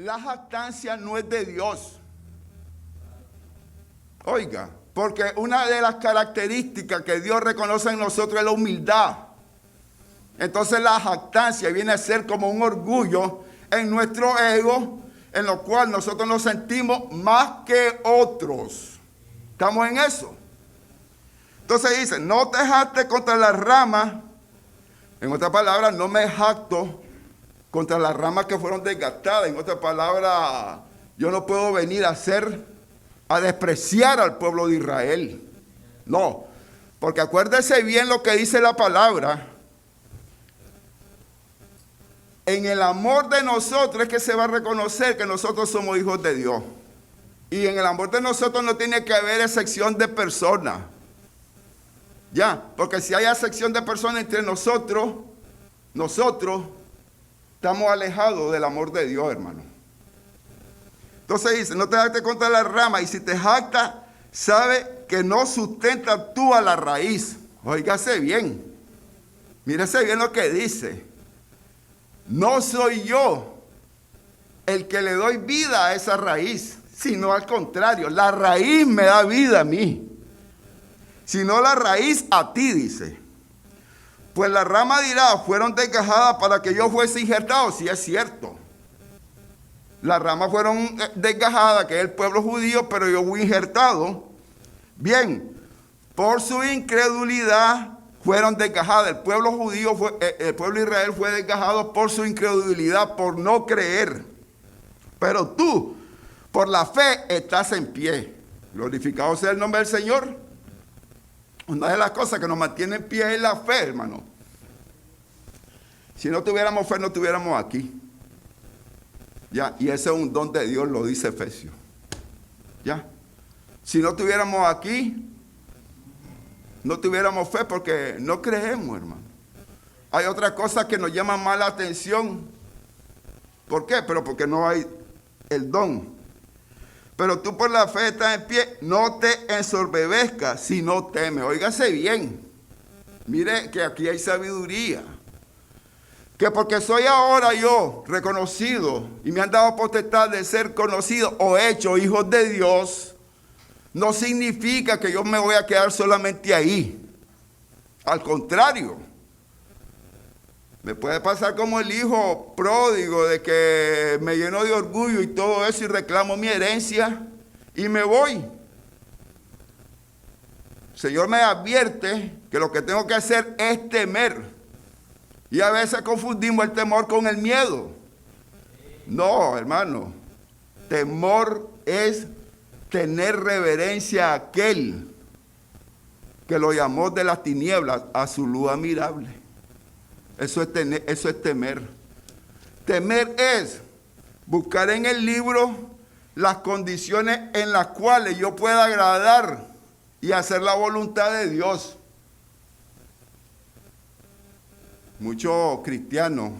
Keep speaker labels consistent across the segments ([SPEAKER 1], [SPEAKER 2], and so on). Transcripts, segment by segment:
[SPEAKER 1] la jactancia no es de Dios. Oiga, porque una de las características que Dios reconoce en nosotros es la humildad. Entonces la jactancia viene a ser como un orgullo en nuestro ego, en lo cual nosotros nos sentimos más que otros. ¿Estamos en eso? Entonces dice, no te jactes contra las ramas. En otras palabras, no me jacto contra las ramas que fueron desgastadas. En otras palabras, yo no puedo venir a despreciar al pueblo de Israel. No, porque acuérdese bien lo que dice la palabra. En el amor de nosotros es que se va a reconocer que nosotros somos hijos de Dios. Y en el amor de nosotros no tiene que haber excepción de personas. Ya, porque si hay excepción de personas entre nosotros estamos alejados del amor de Dios, hermano. Entonces dice, no te jactes contra la rama, y si te jactas, sabe que no sustenta tú a la raíz. Óigase bien, mírese bien lo que dice. No soy yo el que le doy vida a esa raíz, sino al contrario, la raíz me da vida a mí. Sino la raíz a ti, dice. Pues la rama dirá, fueron desgajadas para que yo fuese injertado. Sí, es cierto. Las ramas fueron desgajadas, que es el pueblo judío, pero yo fui injertado. Bien, por su incredulidad fueron desgajadas. El pueblo judío, el pueblo de Israel fue desgajado por su incredulidad, por no creer. Pero tú, por la fe, estás en pie. Glorificado sea el nombre del Señor. Una de las cosas que nos mantiene en pie es la fe, hermano. Si no tuviéramos fe, no estuviéramos aquí. Ya, y ese es un don de Dios, lo dice Efesios. Ya. Si no estuviéramos aquí, no tuviéramos fe porque no creemos, hermano. Hay otras cosas que nos llaman más la atención. ¿Por qué? Pero porque no hay el don. Pero tú por la fe estás en pie, no te ensoberbezcas si no temes. Óigase bien. Mire que aquí hay sabiduría. Que porque soy ahora yo reconocido y me han dado potestad de ser conocido o hecho hijos de Dios, no significa que yo me voy a quedar solamente ahí. Al contrario, me puede pasar como el hijo pródigo, de que me lleno de orgullo y todo eso y reclamo mi herencia y me voy. El Señor me advierte que lo que tengo que hacer es temer. Y a veces confundimos el temor con el miedo. No, hermano. Temor es tener reverencia a aquel que lo llamó de las tinieblas a su luz admirable. Eso es temer. Temer es buscar en el libro las condiciones en las cuales yo pueda agradar y hacer la voluntad de Dios. Muchos cristianos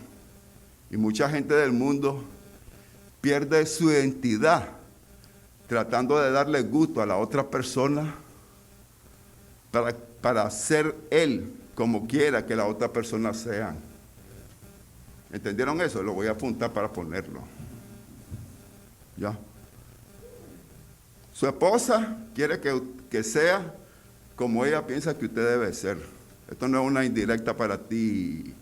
[SPEAKER 1] y mucha gente del mundo pierde su identidad tratando de darle gusto a la otra persona para ser él como quiera que la otra persona sea. ¿Entendieron eso? Lo voy a apuntar para ponerlo. ¿Ya? Su esposa quiere que sea como ella piensa que usted debe ser. Esto no es una indirecta para ti,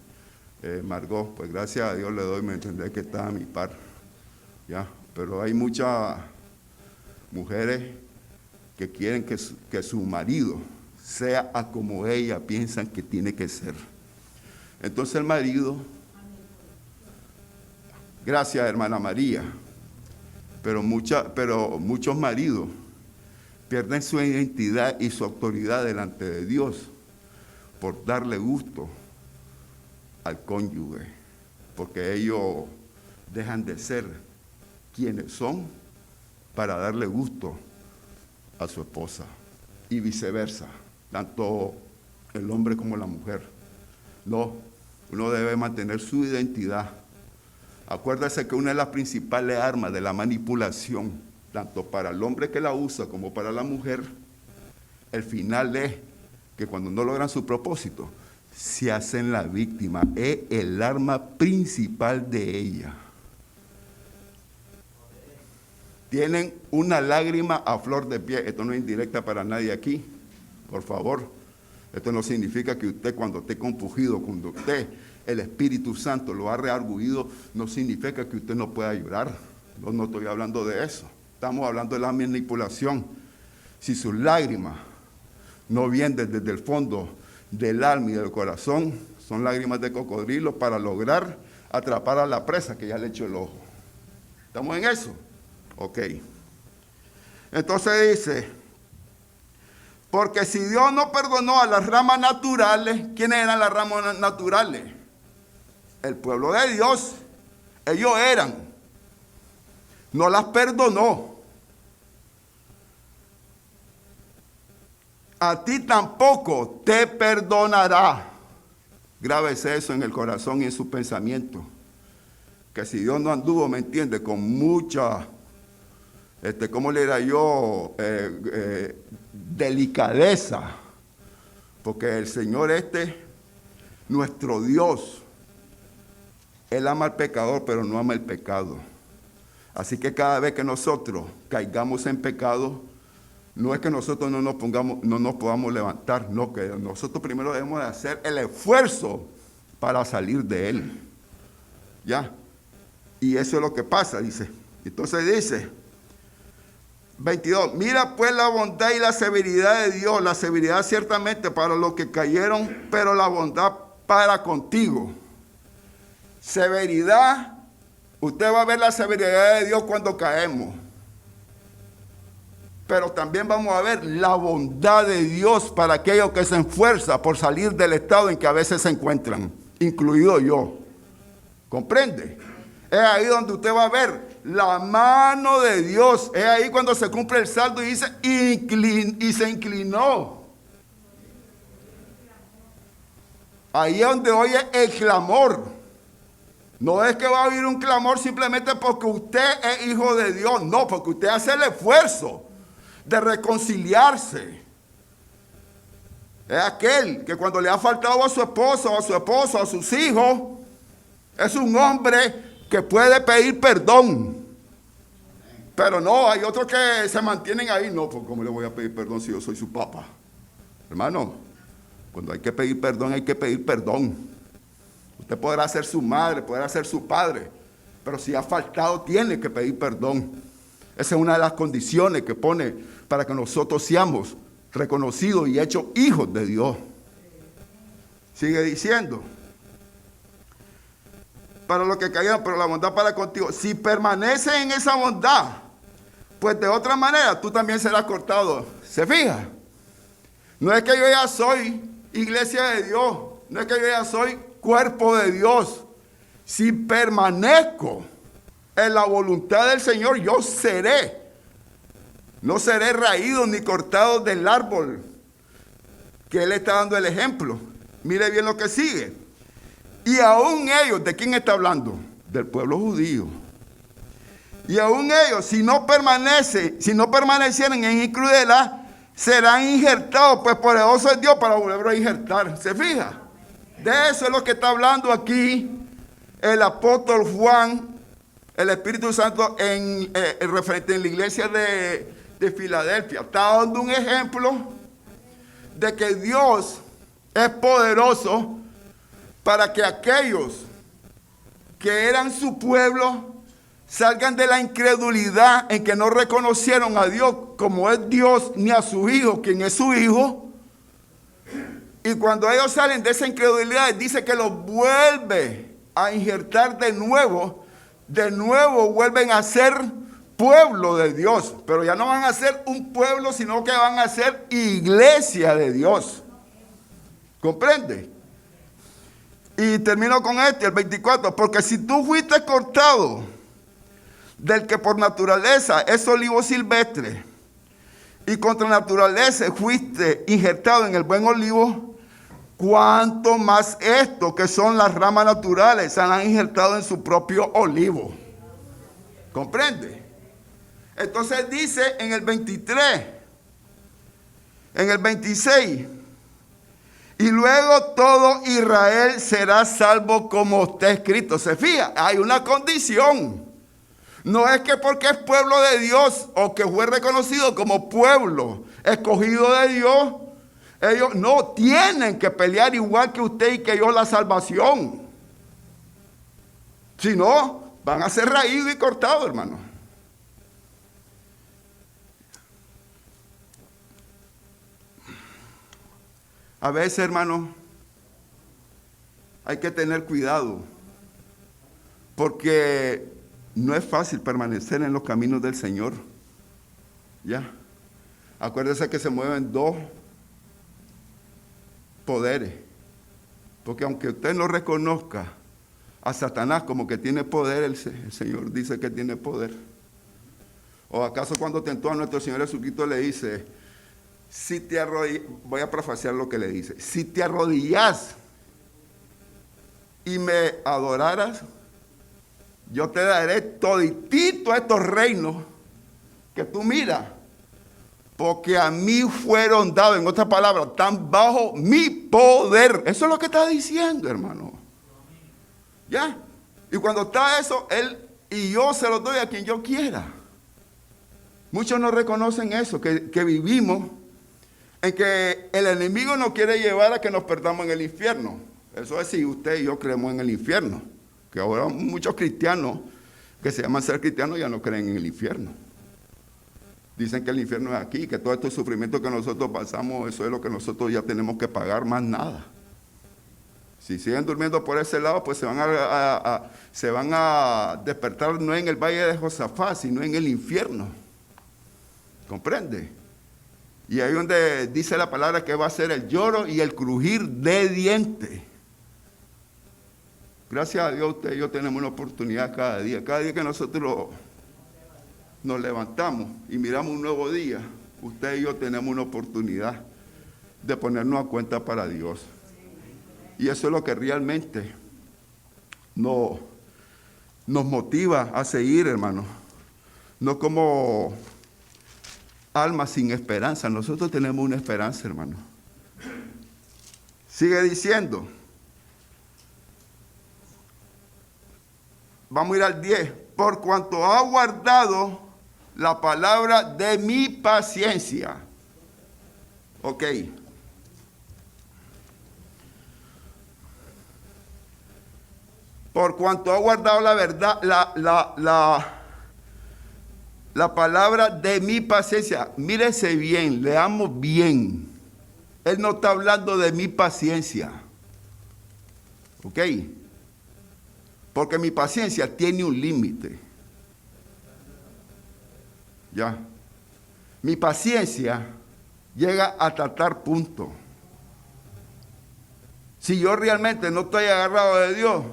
[SPEAKER 1] Margot. Pues gracias a Dios le doy, me entendé que está a mi par. ¿Ya? Pero hay muchas mujeres que quieren que su marido sea a como ella piensan que tiene que ser. Entonces el marido, gracias hermana María, pero muchos maridos pierden su identidad y su autoridad delante de Dios por darle gusto al cónyuge, porque ellos dejan de ser quienes son para darle gusto a su esposa y viceversa. Tanto el hombre como la mujer. No, uno debe mantener su identidad. Acuérdese que una de las principales armas de la manipulación, tanto para el hombre que la usa como para la mujer, el final es que cuando no logran su propósito, se hacen la víctima. Es el arma principal de ella. tienen una lágrima a flor de piel. Esto no es indirecta para nadie aquí, por favor. Esto no significa que usted, cuando esté compungido, cuando usted, el Espíritu Santo lo ha reargüido, no significa que usted no pueda llorar. No estoy hablando de eso. Estamos hablando de la manipulación. Si sus lágrimas no vienen desde el fondo del alma y del corazón, son lágrimas de cocodrilo para lograr atrapar a la presa que ya le echó el ojo. ¿Estamos en eso? Ok. Entonces dice, porque si Dios no perdonó a las ramas naturales, ¿quiénes eran las ramas naturales? El pueblo de Dios. Ellos eran. No las perdonó. A ti tampoco te perdonará. Grábese eso en el corazón y en su pensamiento. Que si Dios no anduvo, ¿me entiende? Con mucha, ¿cómo le era yo? Delicadeza. Porque el Señor nuestro Dios, Él ama al pecador, pero no ama el pecado. Así que cada vez que nosotros caigamos en pecado, no es que nosotros no nos podamos levantar, no, que nosotros primero debemos de hacer el esfuerzo para salir de él. ¿Ya? Y eso es lo que pasa, dice. Entonces dice, 22, mira pues la bondad y la severidad de Dios, la severidad ciertamente para los que cayeron, pero la bondad para contigo. Severidad, usted va a ver la severidad de Dios cuando caemos. Pero también vamos a ver la bondad de Dios para aquellos que se esfuerzan por salir del estado en que a veces se encuentran, incluido yo. ¿Comprende? Es ahí donde usted va a ver la mano de Dios. Es ahí cuando se cumple el saldo y dice, y se inclinó. Ahí es donde oye el clamor. No es que va a oír un clamor simplemente porque usted es hijo de Dios. No, porque usted hace el esfuerzo de reconciliarse. Es aquel que cuando le ha faltado a su esposo, a su esposo, a sus hijos, es un hombre que puede pedir perdón. Pero no, hay otros que se mantienen ahí. No, pues ¿cómo le voy a pedir perdón si yo soy su papá? Hermano, cuando hay que pedir perdón, hay que pedir perdón. Usted podrá ser su madre, podrá ser su padre, pero si ha faltado, tiene que pedir perdón. Esa es una de las condiciones que pone para que nosotros seamos reconocidos y hechos hijos de Dios. Sigue diciendo, para los que cayeron, pero la bondad para contigo. Si permaneces en esa bondad, pues de otra manera tú también serás cortado. ¿Se fija? No es que yo ya soy iglesia de Dios, no es que yo ya soy cuerpo de Dios. Si permanezco en la voluntad del Señor, yo seré. No seré raído ni cortado del árbol que Él está dando el ejemplo. Mire bien lo que sigue. Y aún ellos, ¿de quién está hablando? Del pueblo judío. Y aún ellos, si no permanecieran en incredulidad, serán injertados, pues poderoso es Dios para volverlos a injertar. ¿Se fija? De eso es lo que está hablando aquí el apóstol Juan, el Espíritu Santo, referente en la iglesia de Filadelfia. Está dando un ejemplo de que Dios es poderoso para que aquellos que eran su pueblo salgan de la incredulidad en que no reconocieron a Dios como es Dios, ni a su Hijo, quien es su Hijo. Y cuando ellos salen de esa incredulidad, dice que los vuelve a injertar de nuevo vuelven a ser pueblo de Dios. Pero ya no van a ser un pueblo, sino que van a ser iglesia de Dios. ¿Comprende? Y termino con el 24. Porque si tú fuiste cortado del que por naturaleza es olivo silvestre, y contra naturaleza fuiste injertado en el buen olivo, cuánto más esto, que son las ramas naturales, se han injertado en su propio olivo. ¿Comprende? Entonces dice en el 23, en el 26, y luego todo Israel será salvo como está escrito. Se fija, hay una condición. No es que porque es pueblo de Dios o que fue reconocido como pueblo escogido de Dios, ellos no tienen que pelear igual que usted y que yo la salvación. Si no, van a ser raídos y cortados, hermano. A veces, hermano, hay que tener cuidado, porque no es fácil permanecer en los caminos del Señor. Ya. Acuérdese que se mueven dos poderes, porque aunque usted no reconozca a Satanás como que tiene poder, el Señor dice que tiene poder. ¿O acaso cuando tentó a nuestro Señor Jesucristo le dice, si te arrodillas, voy a parafrasear lo que le dice, si te arrodillas y me adoraras, yo te daré toditito estos reinos que tú miras, porque a mí fueron dados, en otras palabras, están bajo mi poder. Eso es lo que está diciendo, hermano. ¿Ya? Y cuando está eso, Él y yo se los doy a quien yo quiera. Muchos no reconocen eso, que vivimos en que el enemigo nos quiere llevar a que nos perdamos en el infierno. Eso es si usted y yo creemos en el infierno. Que ahora muchos cristianos que se llaman ser cristianos ya no creen en el infierno. Dicen que el infierno es aquí, que todo este sufrimiento que nosotros pasamos, eso es lo que nosotros ya tenemos que pagar, más nada. Si siguen durmiendo por ese lado, pues se van a despertar no en el valle de Josafat, sino en el infierno. ¿Comprende? Y ahí donde dice la palabra que va a ser el lloro y el crujir de dientes. Gracias a Dios usted y yo tenemos una oportunidad cada día. Cada día que nosotros nos levantamos y miramos un nuevo día, usted y yo tenemos una oportunidad de ponernos a cuenta para Dios. Y eso es lo que realmente nos motiva a seguir, hermano. No como almas sin esperanza. Nosotros tenemos una esperanza, hermano. Sigue diciendo. Vamos a ir al 10. Por cuanto ha guardado la palabra de mi paciencia. Ok. Por cuanto ha guardado la verdad, la palabra de mi paciencia. Mírese bien, leamos bien. Él no está hablando de mi paciencia. Ok. Porque mi paciencia tiene un límite. Ya. Mi paciencia llega hasta tal punto. Si yo realmente no estoy agarrado de Dios,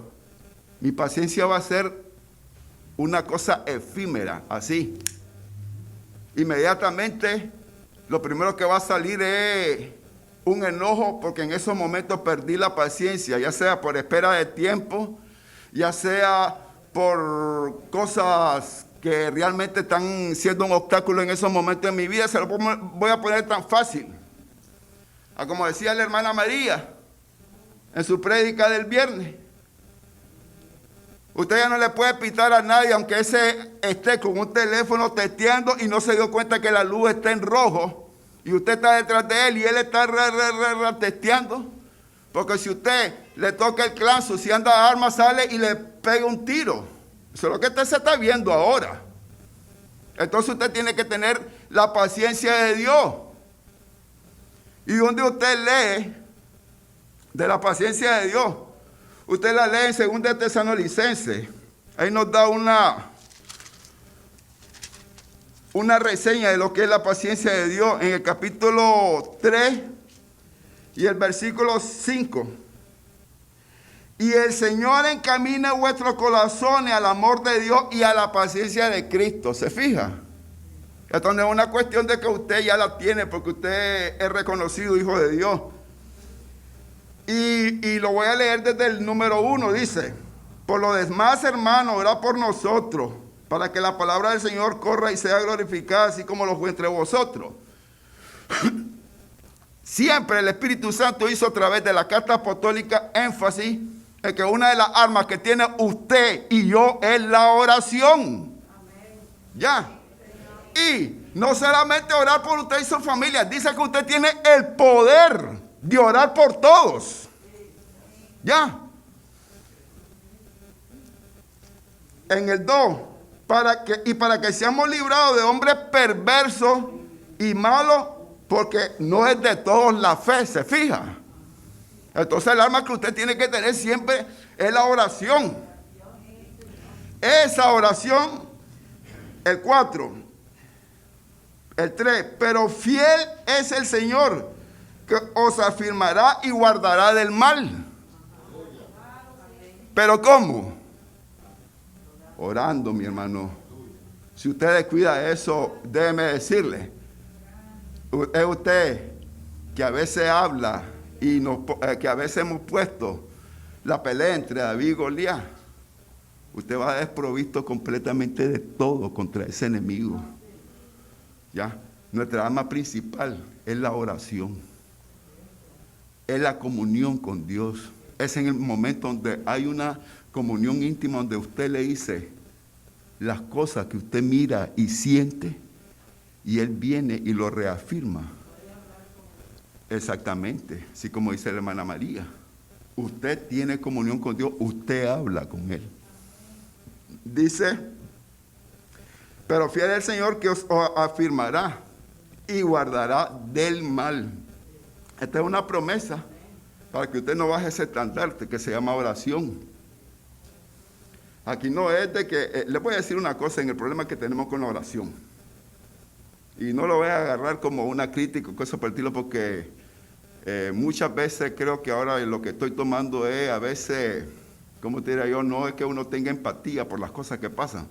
[SPEAKER 1] mi paciencia va a ser una cosa efímera, así. Inmediatamente, lo primero que va a salir es un enojo, porque en esos momentos perdí la paciencia, ya sea por espera de tiempo, ya sea por cosas que realmente están siendo un obstáculo en esos momentos de mi vida. Se lo voy a poner tan fácil. Como decía la hermana María en su prédica del viernes. Usted ya no le puede pitar a nadie, aunque ese esté con un teléfono testeando y no se dio cuenta que la luz está en rojo y usted está detrás de él y él está testeando. Porque si usted le toca el claxon, si anda a armas, sale y le pega un tiro. Eso es lo que usted se está viendo ahora. Entonces usted tiene que tener la paciencia de Dios. Y donde usted lee de la paciencia de Dios, usted la lee en 2 Tesalonicenses. Ahí nos da una reseña de lo que es la paciencia de Dios en el capítulo 3 y el versículo 5. Y el Señor encamina vuestros corazones al amor de Dios y a la paciencia de Cristo. ¿Se fija? Esto no es una cuestión de que usted ya la tiene porque usted es reconocido hijo de Dios. Y lo voy a leer desde el número 1. Dice: por lo demás, hermano, orad por nosotros, para que la palabra del Señor corra y sea glorificada, así como lo fue entre vosotros. Siempre el Espíritu Santo hizo a través de la carta apostólica énfasis en que una de las armas que tiene usted y yo es la oración. Ya. Y no solamente orar por usted y su familia, dice que usted tiene el poder de orar por todos. Ya. En el 2, para que seamos librados de hombres perversos y malos, porque no es de todos la fe, ¿se fija? Entonces el arma que usted tiene que tener siempre es la oración. Esa oración, el 4. El 3, pero fiel es el Señor, que os afirmará y guardará del mal. ¿Pero cómo? Orando, mi hermano. Si usted descuida eso, déjeme decirle, es usted que a veces habla y que a veces hemos puesto la pelea entre David y Goliat. Usted va desprovisto completamente de todo contra ese enemigo. ¿Ya? Nuestra arma principal es la oración, es la comunión con Dios. Es en el momento donde hay una comunión íntima donde usted le dice las cosas que usted mira y siente y Él viene y lo reafirma. Exactamente, así como dice la hermana María. Usted tiene comunión con Dios, usted habla con Él. Dice, pero fiel es el Señor que os afirmará y guardará del mal. Esta es una promesa para que usted no baje ese estandarte que se llama oración. Aquí no es de que, le voy a decir una cosa en el problema que tenemos con la oración. Y no lo voy a agarrar como una crítica o cosa por el estilo, porque muchas veces creo que ahora lo que estoy tomando es a veces, ¿cómo te diría yo? No es que uno tenga empatía por las cosas que pasan.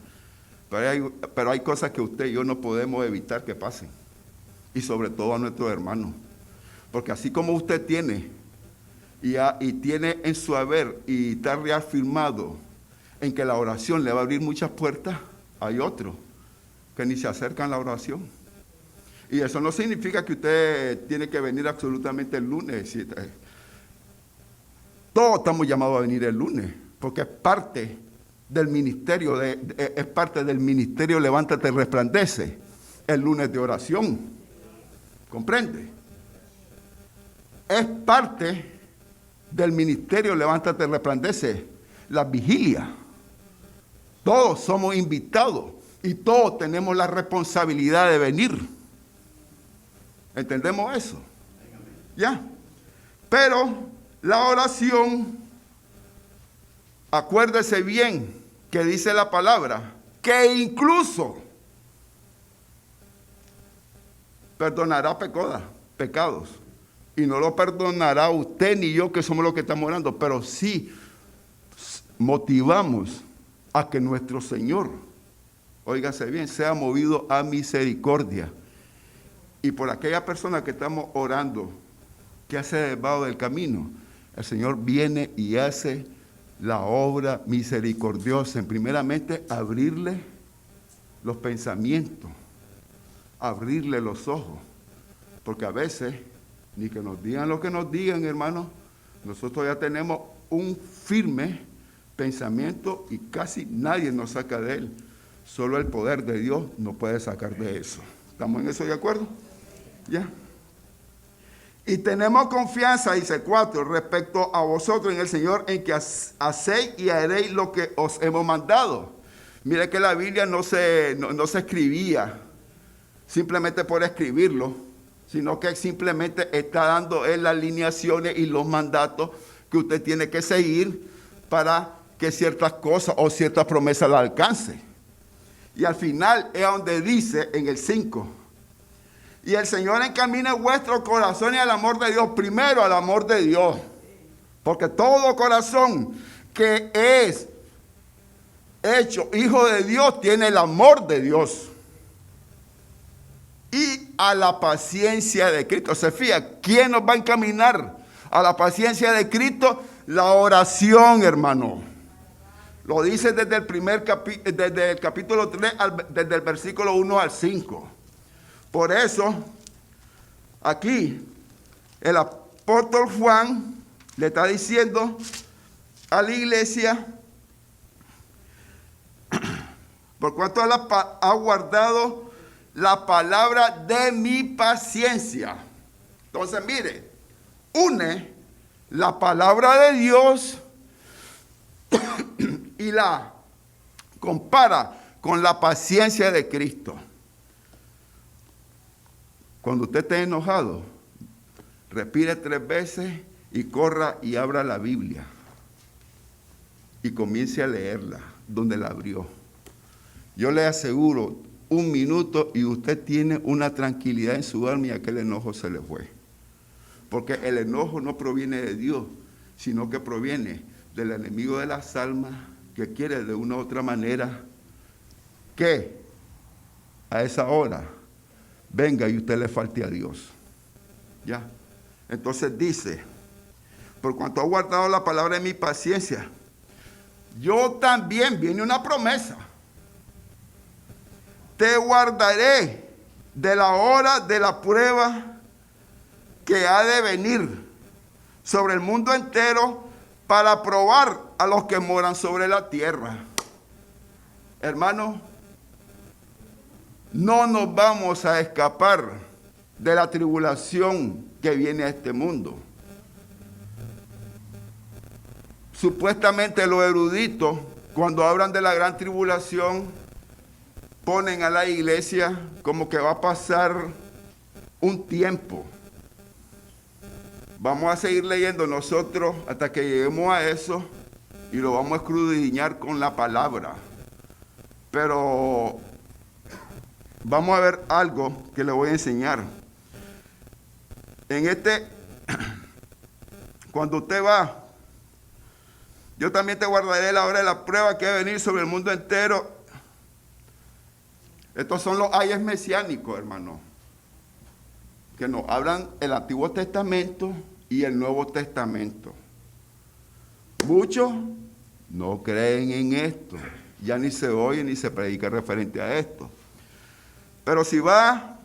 [SPEAKER 1] Pero hay cosas que usted y yo no podemos evitar que pasen. Y sobre todo a nuestros hermanos. Porque así como usted tiene, y tiene en su haber, y está reafirmado en que la oración le va a abrir muchas puertas, hay otros que ni se acercan a la oración. Y eso no significa que usted tiene que venir absolutamente el lunes. Todos estamos llamados a venir el lunes, porque es parte del ministerio, es parte del ministerio Levántate, Resplandece, el lunes de oración. ¿Comprende? Es parte del ministerio Levántate, Resplandece, la vigilia. Todos somos invitados y todos tenemos la responsabilidad de venir. ¿Entendemos eso? ¿Ya? Pero la oración, acuérdese bien que dice la palabra, que incluso perdonará pecados. Y no lo perdonará usted ni yo, que somos los que estamos orando, pero sí motivamos a que nuestro Señor, óigase bien, sea movido a misericordia. Y por aquella persona que estamos orando, que hace desviado del camino, el Señor viene y hace la obra misericordiosa. En primeramente, abrirle los pensamientos, abrirle los ojos. Porque a veces, ni que nos digan lo que nos digan, hermanos, nosotros ya tenemos un firme pensamiento y casi nadie nos saca de él. Solo el poder de Dios nos puede sacar de eso. ¿Estamos en eso de acuerdo? ¿Ya? Y tenemos confianza, dice 4, respecto a vosotros en el Señor, en que hacéis y haréis lo que os hemos mandado. Mire que la Biblia no se escribía simplemente por escribirlo, sino que simplemente está dando él las alineaciones y los mandatos que usted tiene que seguir para que ciertas cosas o ciertas promesas la alcance. Y al final es donde dice en el 5, y el Señor encamina vuestros corazones al amor de Dios, primero al amor de Dios, porque todo corazón que es hecho hijo de Dios tiene el amor de Dios. Y a la paciencia de Cristo. Se fija, ¿quién nos va a encaminar a la paciencia de Cristo? La oración, hermano. Lo dice desde el capítulo 3, desde el versículo 1 al 5. Por eso, aquí, el apóstol Juan le está diciendo a la iglesia, por cuanto ha guardado la palabra de mi paciencia. Entonces, mire, une la palabra de Dios y la compara con la paciencia de Cristo. Cuando usted esté enojado, respire 3 veces y corra y abra la Biblia y comience a leerla donde la abrió. Yo le aseguro, 1 minuto y usted tiene una tranquilidad en su alma y aquel enojo se le fue. Porque el enojo no proviene de Dios, sino que proviene del enemigo de las almas, que quiere de una u otra manera que a esa hora venga y usted le falte a Dios. ¿Ya? Entonces dice, por cuanto ha guardado la palabra de mi paciencia, yo también, viene una promesa, te guardaré de la hora de la prueba que ha de venir sobre el mundo entero para probar a los que moran sobre la tierra. Hermano, no nos vamos a escapar de la tribulación que viene a este mundo. Supuestamente los eruditos, cuando hablan de la gran tribulación, ponen a la iglesia como que va a pasar un tiempo. Vamos a seguir leyendo nosotros hasta que lleguemos a eso y lo vamos a escudriñar con la palabra. Pero vamos a ver algo que le voy a enseñar. Cuando usted va, yo también te guardaré la hora de la prueba que va a venir sobre el mundo entero. Estos son los ayes mesiánicos, hermano, que nos hablan el Antiguo Testamento y el Nuevo Testamento. Muchos no creen en esto, ya ni se oye ni se predica referente a esto. Pero si va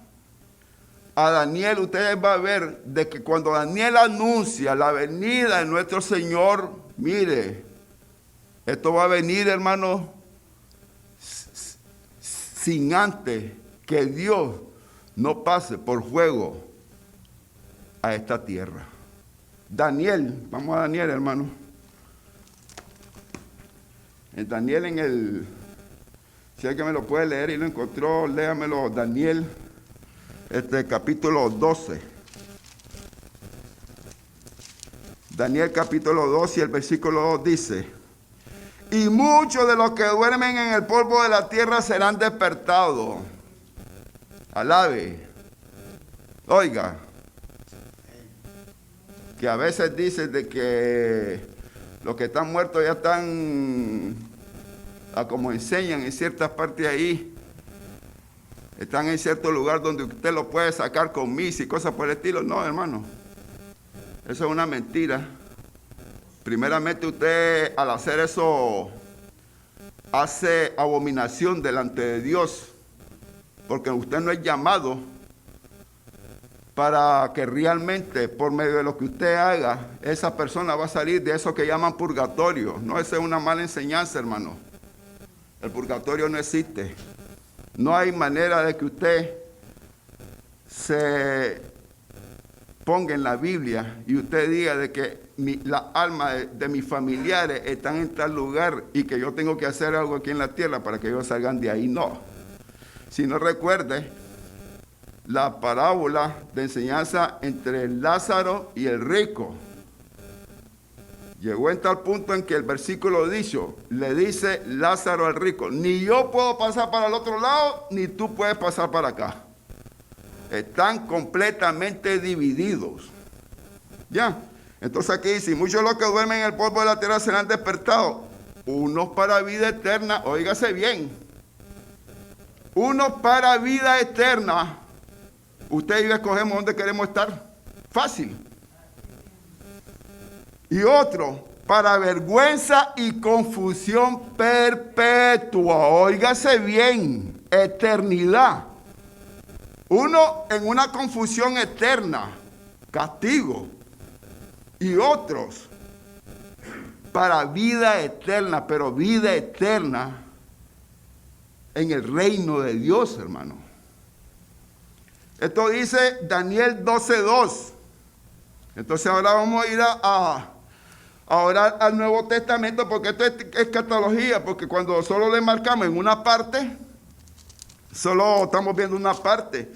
[SPEAKER 1] a Daniel, ustedes van a ver de que cuando Daniel anuncia la venida de nuestro Señor, mire, esto va a venir, hermano, sin antes que Dios no pase por fuego a esta tierra. Daniel, vamos a Daniel, hermano. En Daniel si alguien me lo puede leer y lo encontró, léamelo, Daniel, capítulo 12. Daniel capítulo 12 y el versículo 2 dice: y muchos de los que duermen en el polvo de la tierra serán despertados. Alabe. Oiga, que a veces dicen de que los que están muertos ya están, como enseñan en ciertas partes ahí, están en cierto lugar donde usted lo puede sacar con misa y cosas por el estilo. No, hermano, eso es una mentira. Primeramente usted, al hacer eso, hace abominación delante de Dios, porque usted no es llamado para que realmente, por medio de lo que usted haga, esa persona va a salir de eso que llaman purgatorio. No, esa es una mala enseñanza, hermano. El purgatorio no existe. No hay manera de que usted se ponga en la Biblia y usted diga de que la alma de mis familiares están en tal lugar y que yo tengo que hacer algo aquí en la tierra para que ellos salgan de ahí. No. Si no, recuerde la parábola de enseñanza entre Lázaro y el rico. Llegó en tal punto en que el versículo dicho le dice Lázaro al rico: ni yo puedo pasar para el otro lado, ni tú puedes pasar para acá. Están completamente divididos. ¿Ya? Entonces aquí dice: muchos de los que duermen en el polvo de la tierra serán despertados, unos para vida eterna. Óigase bien, unos para vida eterna. Usted y yo escogemos dónde queremos estar. Fácil. Y otro para vergüenza y confusión perpetua. Óigase bien, eternidad. Uno en una confusión eterna, castigo. Y otros para vida eterna, pero vida eterna en el reino de Dios, hermano. Esto dice Daniel 12:2. Entonces ahora vamos a ir a orar al Nuevo Testamento, porque esto es escatología, porque cuando solo le marcamos en una parte, solo estamos viendo una parte.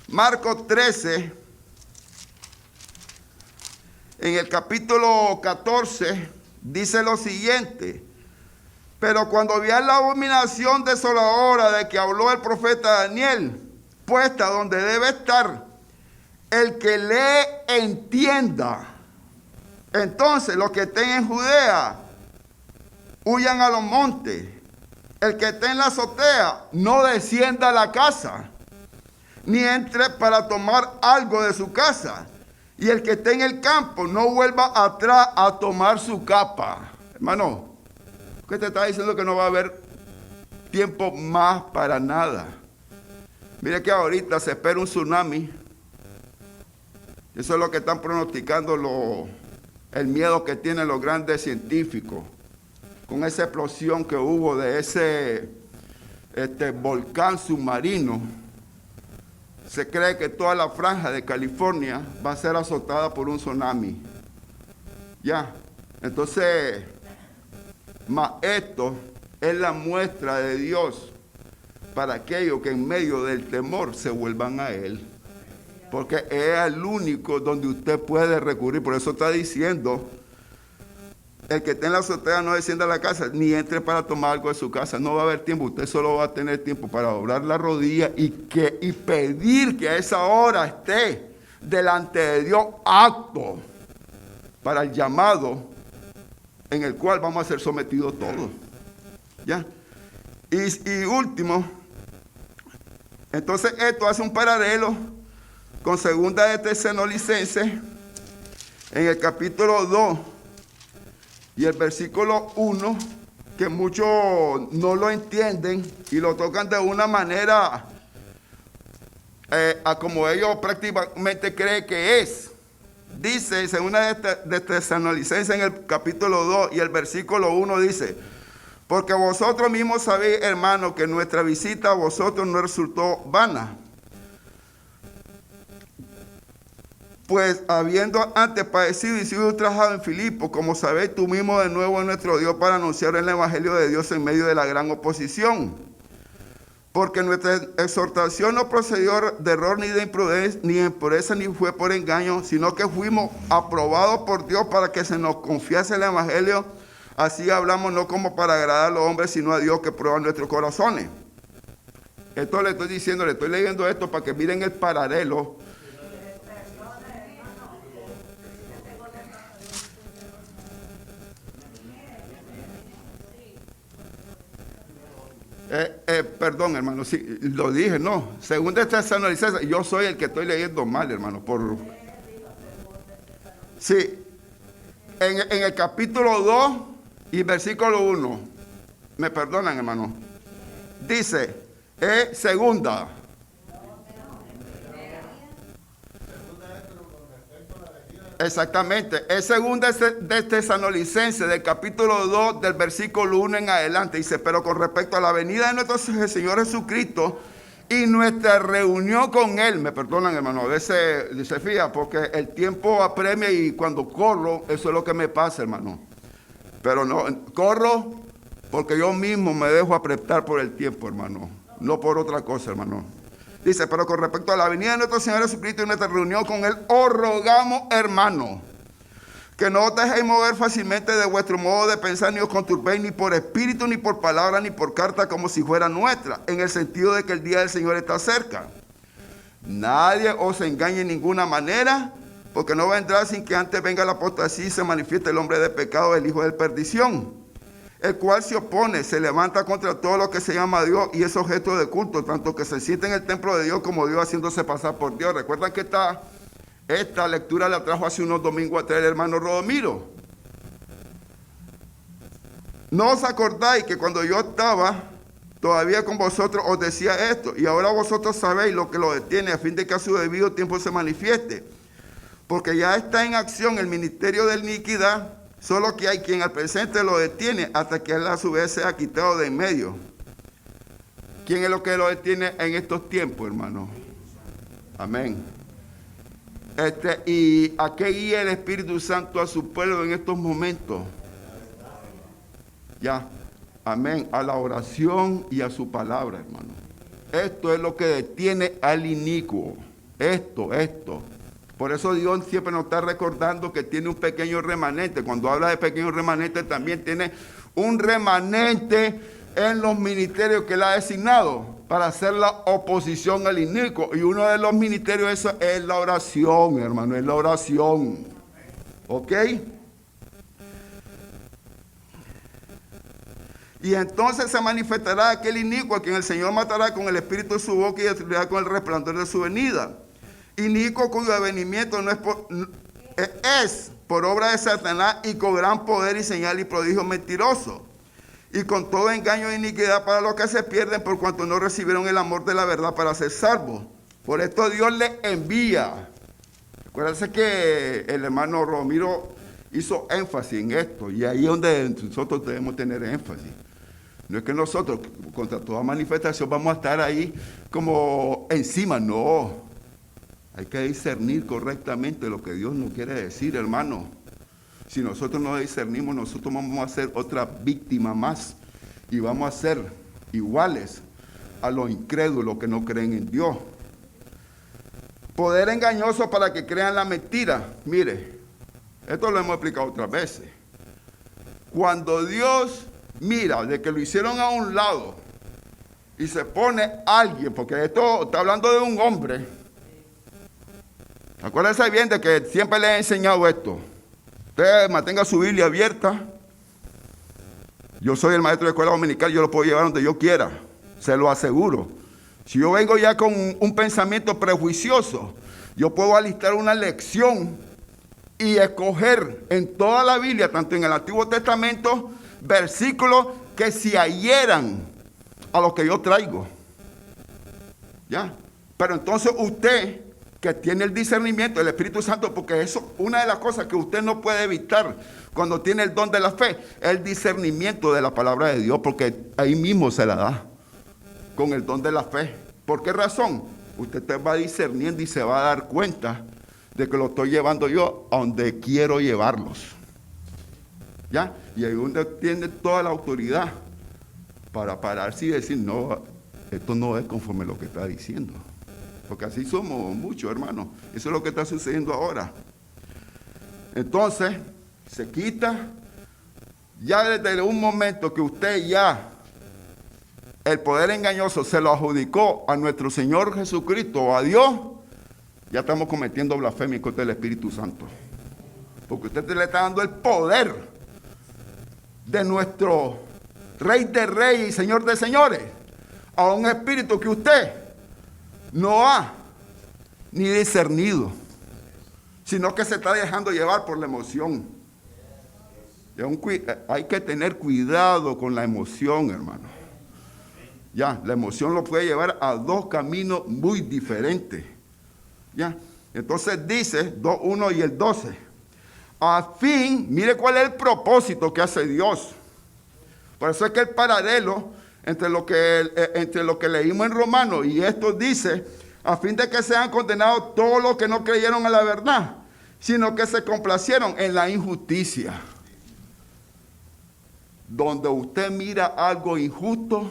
[SPEAKER 1] Marcos 13, en el capítulo 14, dice lo siguiente: pero cuando vi la abominación desoladora de que habló el profeta Daniel, puesta donde debe estar, el que lee entienda. Entonces los que estén en Judea, huyan a los montes. El que esté en la azotea, no descienda a la casa, ni entre para tomar algo de su casa. Y el que esté en el campo, no vuelva atrás a tomar su capa. Hermano, ¿qué te está diciendo? Que no va a haber tiempo más para nada. Mire que ahorita se espera un tsunami. Eso es lo que están pronosticando el miedo que tienen los grandes científicos. Con esa explosión que hubo de ese volcán submarino, se cree que toda la franja de California va a ser azotada por un tsunami. Ya, entonces, esto es la muestra de Dios para aquellos que en medio del temor se vuelvan a Él. Porque es el único donde usted puede recurrir. Por eso está diciendo: el que esté en la azotea no descienda a la casa, ni entre para tomar algo de su casa. No va a haber tiempo. Usted solo va a tener tiempo para doblar la rodilla y pedir que a esa hora esté delante de Dios apto para el llamado en el cual vamos a ser sometidos todos. ¿Ya? Y último, entonces esto hace un paralelo con segunda de Tesalonicenses, en el capítulo 2 y el versículo 1, que muchos no lo entienden y lo tocan de una manera a como ellos prácticamente creen que es. Dice, segunda de Tesalonicenses, en el capítulo 2 y el versículo 1, dice: porque vosotros mismos sabéis, hermanos, que nuestra visita a vosotros no resultó vana. Pues habiendo antes padecido y sido ultrajado en Filipo, como sabéis, tú mismo de nuevo en nuestro Dios para anunciar el evangelio de Dios en medio de la gran oposición. Porque nuestra exhortación no procedió de error ni de imprudencia, ni de impureza, ni fue por engaño, sino que fuimos aprobados por Dios para que se nos confiase el evangelio. Así hablamos, no como para agradar a los hombres, sino a Dios que prueba nuestros corazones. Esto le estoy diciendo, le estoy leyendo esto para que miren el paralelo. Perdón, hermano, sí, lo dije, no. Según Tesalonicenses, yo soy el que estoy leyendo mal, hermano. Sí, en el capítulo 2 y versículo 1, me perdonan, hermano. Dice, segunda. Exactamente, es segunda de Tesalonicenses, del capítulo 2, del versículo 1 en adelante. Dice: pero con respecto a la venida de nuestro Señor Jesucristo y nuestra reunión con Él, me perdonan, hermano, a veces se fía, porque el tiempo apremia y cuando corro, eso es lo que me pasa, hermano. Pero no, corro porque yo mismo me dejo apretar por el tiempo, hermano, no por otra cosa, hermano. Dice: pero con respecto a la venida de nuestro Señor Jesucristo y nuestra reunión con Él, os rogamos, hermanos, que no os dejéis mover fácilmente de vuestro modo de pensar, ni os conturbéis ni por espíritu, ni por palabra, ni por carta, como si fuera nuestra, en el sentido de que el día del Señor está cerca. Nadie os engañe en ninguna manera, porque no vendrá sin que antes venga la apostasía y se manifieste el hombre de pecado, el hijo de perdición, el cual se opone, se levanta contra todo lo que se llama Dios y es objeto de culto, tanto que se siente en el templo de Dios como Dios haciéndose pasar por Dios. ¿Recuerdan que esta lectura la trajo hace unos domingos atrás el hermano Rodomiro? ¿No os acordáis que cuando yo estaba todavía con vosotros os decía esto? Y ahora vosotros sabéis lo que lo detiene, a fin de que a su debido tiempo se manifieste. Porque ya está en acción el ministerio de iniquidad, solo que hay quien al presente lo detiene hasta que él a su vez sea quitado de en medio. ¿Quién es lo que lo detiene en estos tiempos, hermano? Amén. ¿Y a qué guía el Espíritu Santo a su pueblo en estos momentos? Ya. Amén. A la oración y a su palabra, hermano. Esto es lo que detiene al inicuo. Esto. Por eso Dios siempre nos está recordando que tiene un pequeño remanente. Cuando habla de pequeño remanente, también tiene un remanente en los ministerios que Él ha designado para hacer la oposición al inicuo. Y uno de los ministerios es la oración, hermano, es la oración. ¿Ok? Y entonces se manifestará aquel inicuo a quien el Señor matará con el espíritu de su boca y destruirá con el resplandor de su venida. Inicuo cuyo avenimiento es por obra de Satanás y con gran poder y señal y prodigio mentiroso. Y con todo engaño e iniquidad para los que se pierden por cuanto no recibieron el amor de la verdad para ser salvos. Por esto Dios les envía. Acuérdense que el hermano Romero hizo énfasis en esto. Y ahí es donde nosotros debemos tener énfasis. No es que nosotros, contra toda manifestación, vamos a estar ahí como encima. No. Hay que discernir correctamente lo que Dios nos quiere decir, hermano. Si nosotros no discernimos, nosotros vamos a ser otra víctima más. Y vamos a ser iguales a los incrédulos que no creen en Dios. Poder engañoso para que crean la mentira. Mire, esto lo hemos explicado otras veces. Cuando Dios mira de que lo hicieron a un lado y se pone alguien, porque esto está hablando de un hombre. Acuérdense bien de que siempre les he enseñado esto. Usted mantenga su Biblia abierta. Yo soy el maestro de escuela dominical, yo lo puedo llevar donde yo quiera, se lo aseguro. Si yo vengo ya con un pensamiento prejuicioso, yo puedo alistar una lección y escoger en toda la Biblia, tanto en el Antiguo Testamento, versículos que se adhieran a lo que yo traigo. ¿Ya? Pero entonces usted, que tiene el discernimiento del Espíritu Santo, porque eso es una de las cosas que usted no puede evitar cuando tiene el don de la fe, el discernimiento de la palabra de Dios, porque ahí mismo se la da, con el don de la fe. ¿Por qué razón? Usted te va discerniendo y se va a dar cuenta de que lo estoy llevando yo a donde quiero llevarlos. ¿Ya? Y ahí es donde tiene toda la autoridad para pararse y decir, no, esto no es conforme a lo que está diciendo. Porque así somos muchos, hermanos. Eso es lo que está sucediendo ahora. Entonces, se quita. Ya desde un momento que usted ya, el poder engañoso se lo adjudicó a nuestro Señor Jesucristo o a Dios, ya estamos cometiendo blasfemia en contra del Espíritu Santo. Porque usted le está dando el poder de nuestro Rey de Reyes y Señor de Señores a un espíritu que usted no ha ni discernido, sino que se está dejando llevar por la emoción. Hay que tener cuidado con la emoción, hermano. Ya, la emoción lo puede llevar a dos caminos muy diferentes. Ya, entonces dice 2:1 y el 12. A fin, mire cuál es el propósito que hace Dios. Por eso es que el paralelo entre lo que leímos en Romanos y esto dice, a fin de que sean condenados todos los que no creyeron a la verdad, sino que se complacieron en la injusticia. Donde usted mira algo injusto,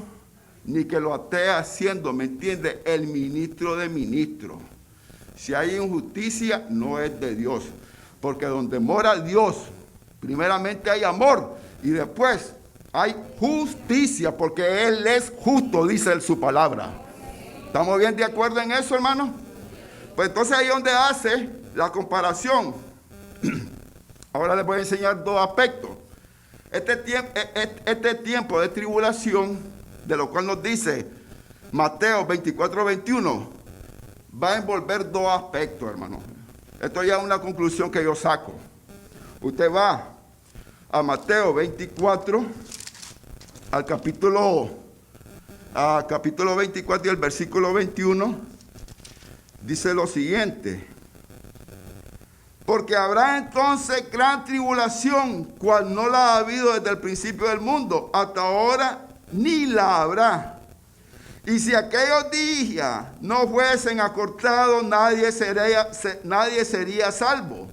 [SPEAKER 1] ni que lo esté haciendo, ¿me entiende? El ministro de ministros. Si hay injusticia, no es de Dios. Porque donde mora Dios, primeramente hay amor y después hay justicia, porque Él es justo, dice su palabra. ¿Estamos bien de acuerdo en eso, hermano? Pues entonces ahí es donde hace la comparación. Ahora les voy a enseñar dos aspectos. Este tiempo de tribulación, de lo cual nos dice Mateo 24:21, va a envolver dos aspectos, hermano. Esto ya es una conclusión que yo saco. Usted va a Mateo 24, al capítulo 24 y el versículo 21, dice lo siguiente: porque habrá entonces gran tribulación, cual no la ha habido desde el principio del mundo, hasta ahora ni la habrá. Y si aquellos días no fuesen acortados, nadie sería salvo.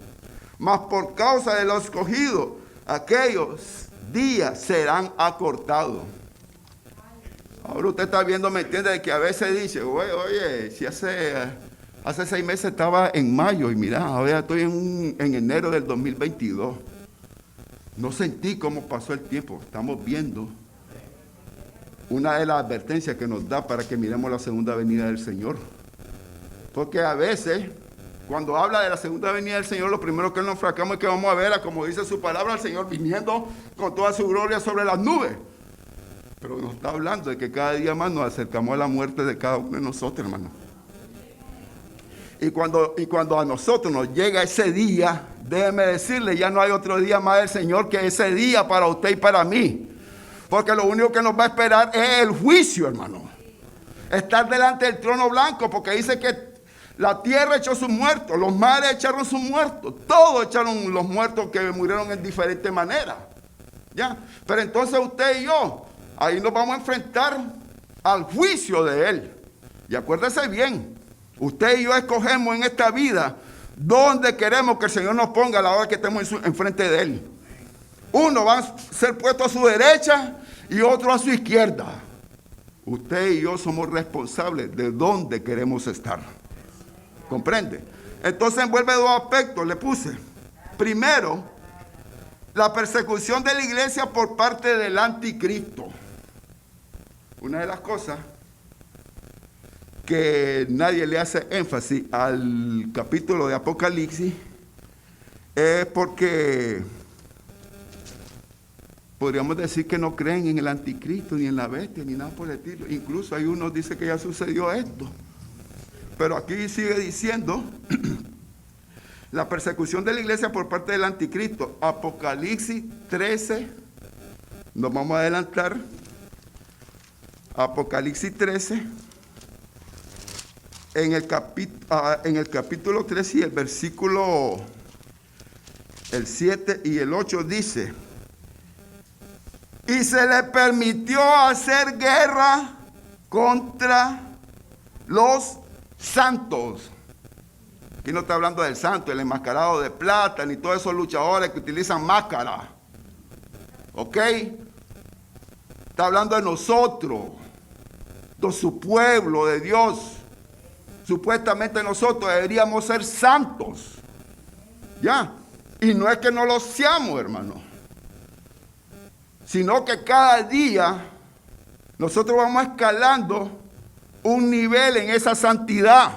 [SPEAKER 1] Mas por causa de los escogidos, aquellos días serán acortados. Ahora usted está viendo, ¿me entiende? De que a veces dice, oye, si hace 6 meses estaba en mayo y mira, ahora estoy en enero del 2022. No sentí cómo pasó el tiempo. Estamos viendo una de las advertencias que nos da para que miremos la segunda venida del Señor. Porque a veces, cuando habla de la segunda venida del Señor, lo primero que nos enfrascamos es que vamos a ver, como dice su palabra, al Señor viniendo con toda su gloria sobre las nubes. Pero nos está hablando de que cada día más nos acercamos a la muerte de cada uno de nosotros, hermano. Y cuando a nosotros nos llega ese día, déjeme decirle, ya no hay otro día más del Señor que ese día para usted y para mí. Porque lo único que nos va a esperar es el juicio, hermano. Estar delante del trono blanco, porque dice que la tierra echó sus muertos, los mares echaron sus muertos, todos echaron los muertos que murieron en diferentes maneras. ¿Ya? Pero entonces usted y yo, ahí nos vamos a enfrentar al juicio de Él. Y acuérdese bien, usted y yo escogemos en esta vida dónde queremos que el Señor nos ponga a la hora que estemos enfrente de Él. Uno va a ser puesto a su derecha y otro a su izquierda. Usted y yo somos responsables de dónde queremos estar. ¿Comprende? Entonces envuelve 2 aspectos, le puse. Primero, la persecución de la iglesia por parte del anticristo. Una de las cosas que nadie le hace énfasis al capítulo de Apocalipsis es porque podríamos decir que no creen en el anticristo, ni en la bestia, ni nada por el estilo. Incluso hay unos que dicen que ya sucedió esto. Pero aquí sigue diciendo la persecución de la iglesia por parte del anticristo. Apocalipsis 13, nos vamos a adelantar. Apocalipsis 13, en el capítulo 13 y el versículo el 7 y el 8 dice: y se le permitió hacer guerra contra los santos. Aquí no está hablando del santo, el enmascarado de plata, ni todos esos luchadores que utilizan máscara. ¿Ok? Está hablando de nosotros, de su pueblo, de Dios. Supuestamente nosotros deberíamos ser santos. ¿Ya? Y no es que no lo seamos, hermano, sino que cada día nosotros vamos escalando un nivel en esa santidad.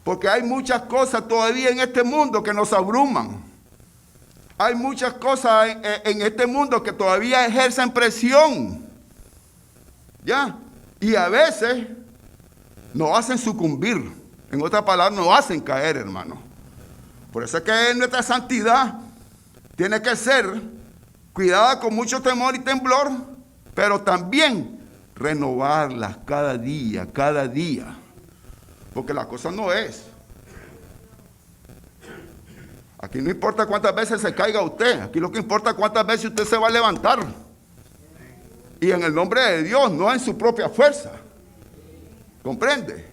[SPEAKER 1] Porque hay muchas cosas todavía en este mundo que nos abruman. Hay muchas cosas en este mundo que todavía ejercen presión. ¿Ya? Y a veces nos hacen sucumbir. En otras palabras, nos hacen caer, hermano. Por eso es que nuestra santidad tiene que ser cuidada con mucho temor y temblor, pero también renovarlas cada día, cada día. Porque la cosa no es. Aquí no importa cuántas veces se caiga usted, aquí lo que importa es cuántas veces usted se va a levantar. Y en el nombre de Dios, no en su propia fuerza. ¿Comprende?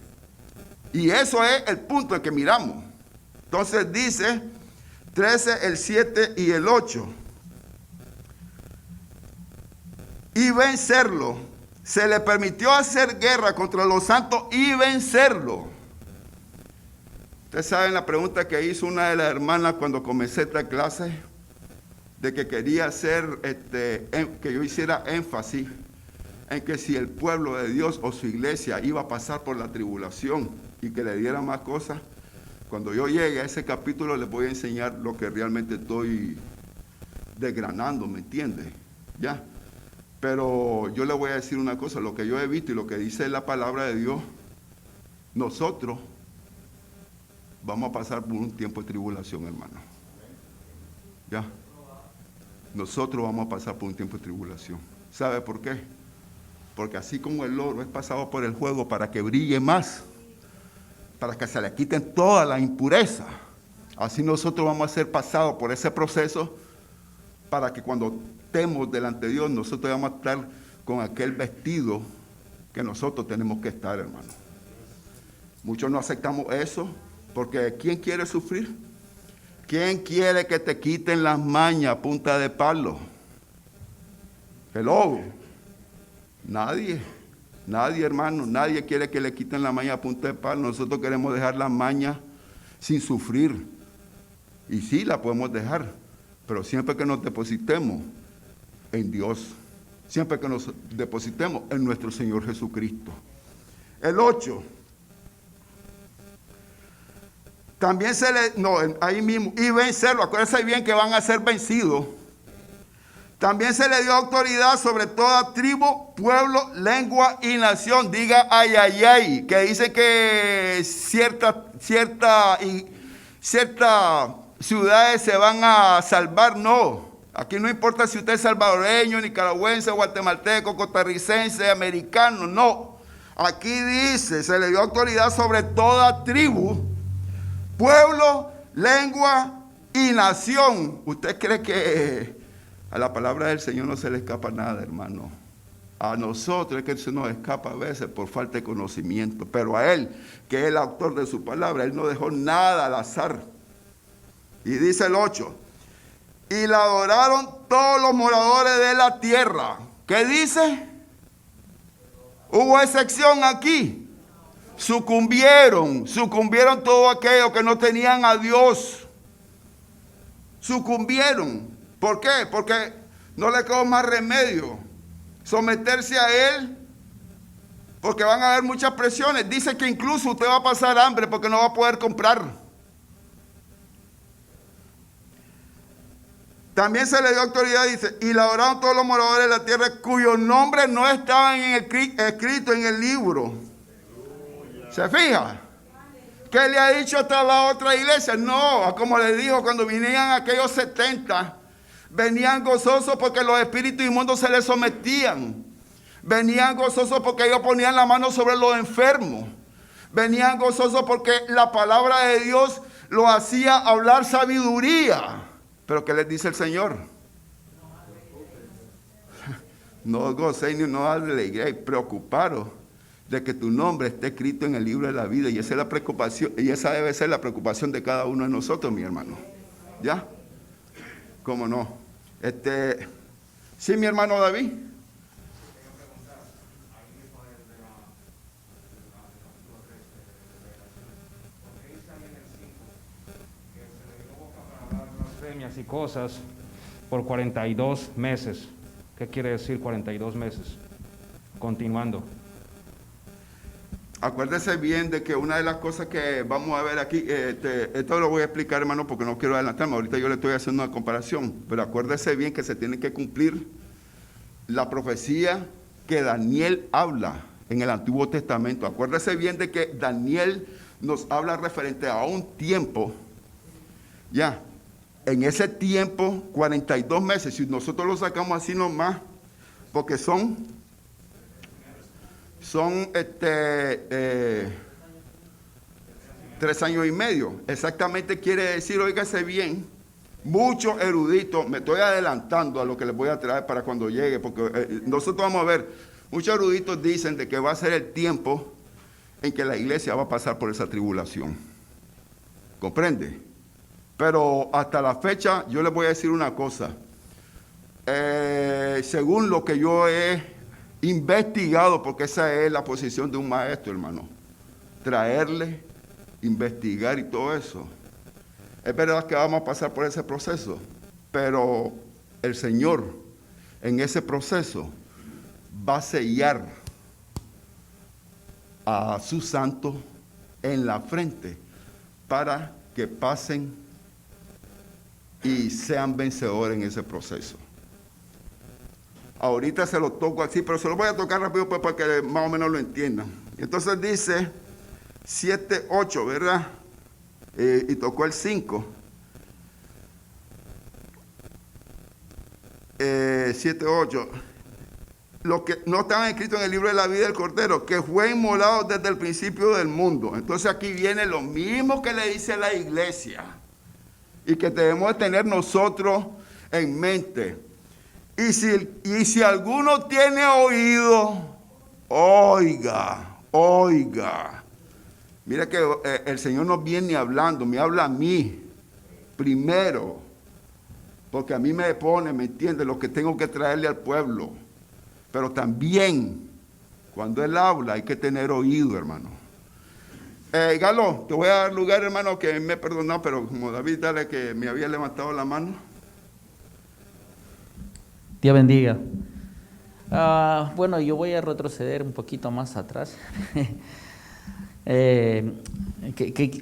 [SPEAKER 1] Y eso es el punto en que miramos. Entonces dice 13, el 7 y el 8. Y vencerlo. Se le permitió hacer guerra contra los santos y vencerlo. Ustedes saben la pregunta que hizo una de las hermanas cuando comencé esta clase, de que quería hacer, que yo hiciera énfasis en que si el pueblo de Dios o su iglesia iba a pasar por la tribulación y que le diera más cosas. Cuando yo llegue a ese capítulo les voy a enseñar lo que realmente estoy desgranando, ¿me entiende? ¿Ya? Pero yo le voy a decir una cosa, lo que yo he visto y lo que dice la palabra de Dios, nosotros vamos a pasar por un tiempo de tribulación, hermano. ¿Ya? Nosotros vamos a pasar por un tiempo de tribulación. ¿Sabe por qué? Porque así como el oro es pasado por el fuego para que brille más, para que se le quiten toda la impureza, así nosotros vamos a ser pasados por ese proceso para que cuando estemos delante de Dios, nosotros vamos a estar con aquel vestido que nosotros tenemos que estar, hermano. Muchos no aceptamos eso, porque ¿quién quiere sufrir? ¿Quién quiere que te quiten las mañas a punta de palo? Hello. Nadie, hermano, nadie quiere que le quiten la maña a punta de palo. Nosotros queremos dejar la maña sin sufrir. Y sí, la podemos dejar, pero siempre que nos depositemos en Dios, siempre que nos depositemos en nuestro Señor Jesucristo. El 8. También ahí mismo, y vencerlo, acuérdense bien que van a ser vencidos. También se le dio autoridad sobre toda tribu, pueblo, lengua y nación. Diga ay, ay, ay, que dice que ciertas ciudades se van a salvar. No, aquí no importa si usted es salvadoreño, nicaragüense, guatemalteco, costarricense, americano, no. Aquí dice, se le dio autoridad sobre toda tribu, pueblo, lengua y nación. ¿Usted cree que a la palabra del Señor no se le escapa nada, hermano? A nosotros es que se nos escapa a veces por falta de conocimiento, pero a Él, que es el autor de su palabra, Él no dejó nada al azar. Y dice el 8, y la adoraron todos los moradores de la tierra. ¿Qué dice? Hubo excepción aquí. Sucumbieron todos aquellos que no tenían a Dios. Sucumbieron. ¿Por qué? Porque no le quedó más remedio someterse a Él, porque van a haber muchas presiones. Dice que incluso usted va a pasar hambre porque no va a poder comprar. También se le dio autoridad, dice, y la adoraron todos los moradores de la tierra cuyos nombres no estaban escritos en el libro. ¿Se fija? ¿Qué le ha dicho hasta la otra iglesia? No, como le dijo cuando vinieran aquellos 70, venían gozosos porque los espíritus inmundos se les sometían. Venían gozosos porque ellos ponían la mano sobre los enfermos. Venían gozosos porque la palabra de Dios lo hacía hablar sabiduría. Pero ¿qué les dice el Señor? No os gocéis ni no alegréis, preocuparos de que tu nombre esté escrito en el libro de la vida. Y esa es la preocupación, y esa debe ser la preocupación de cada uno de nosotros, mi hermano. ¿Ya? ¿Cómo no? Sí, mi hermano David.
[SPEAKER 2] Blasfemias y cosas por 42 meses. ¿Qué quiere decir 42 meses? Continuando.
[SPEAKER 1] Acuérdese bien de que una de las cosas que vamos a ver aquí, esto lo voy a explicar, hermano, porque no quiero adelantarme. Ahorita yo le estoy haciendo una comparación, pero acuérdese bien que se tiene que cumplir la profecía que Daniel habla en el Antiguo Testamento. Acuérdese bien de que Daniel nos habla referente a un tiempo, ya, en ese tiempo, 42 meses, si nosotros lo sacamos así nomás, porque son 3 años y medio. Exactamente quiere decir, óigase bien, muchos eruditos, me estoy adelantando a lo que les voy a traer para cuando llegue, porque nosotros vamos a ver, muchos eruditos dicen de que va a ser el tiempo en que la iglesia va a pasar por esa tribulación. ¿Comprende? Pero hasta la fecha, yo les voy a decir una cosa. Según lo que yo he investigado, porque esa es la posición de un maestro, hermano. Traerle, investigar y todo eso. Es verdad que vamos a pasar por ese proceso, pero el Señor en ese proceso va a sellar a sus santos en la frente para que pasen y sean vencedores en ese proceso. Ahorita se lo toco así, pero se lo voy a tocar rápido pues para que más o menos lo entiendan. Entonces dice 7, 8, ¿verdad? Y tocó el 5. 7, 8. Los que no estaban escritos en el libro de la vida del Cordero, que fue inmolado desde el principio del mundo. Entonces aquí viene lo mismo que le dice la iglesia y que debemos de tener nosotros en mente. Y si alguno tiene oído, Oiga, oiga. Mira que el Señor no viene hablando, me habla a mí primero. Porque a mí me pone, me entiende, lo que tengo que traerle al pueblo. Pero también, cuando Él habla, hay que tener oído, hermano. Galo, te voy a dar lugar, hermano, que me perdonó, pero como David, dale que me había levantado la mano.
[SPEAKER 3] Dios bendiga. Bueno, yo voy a retroceder un poquito más atrás.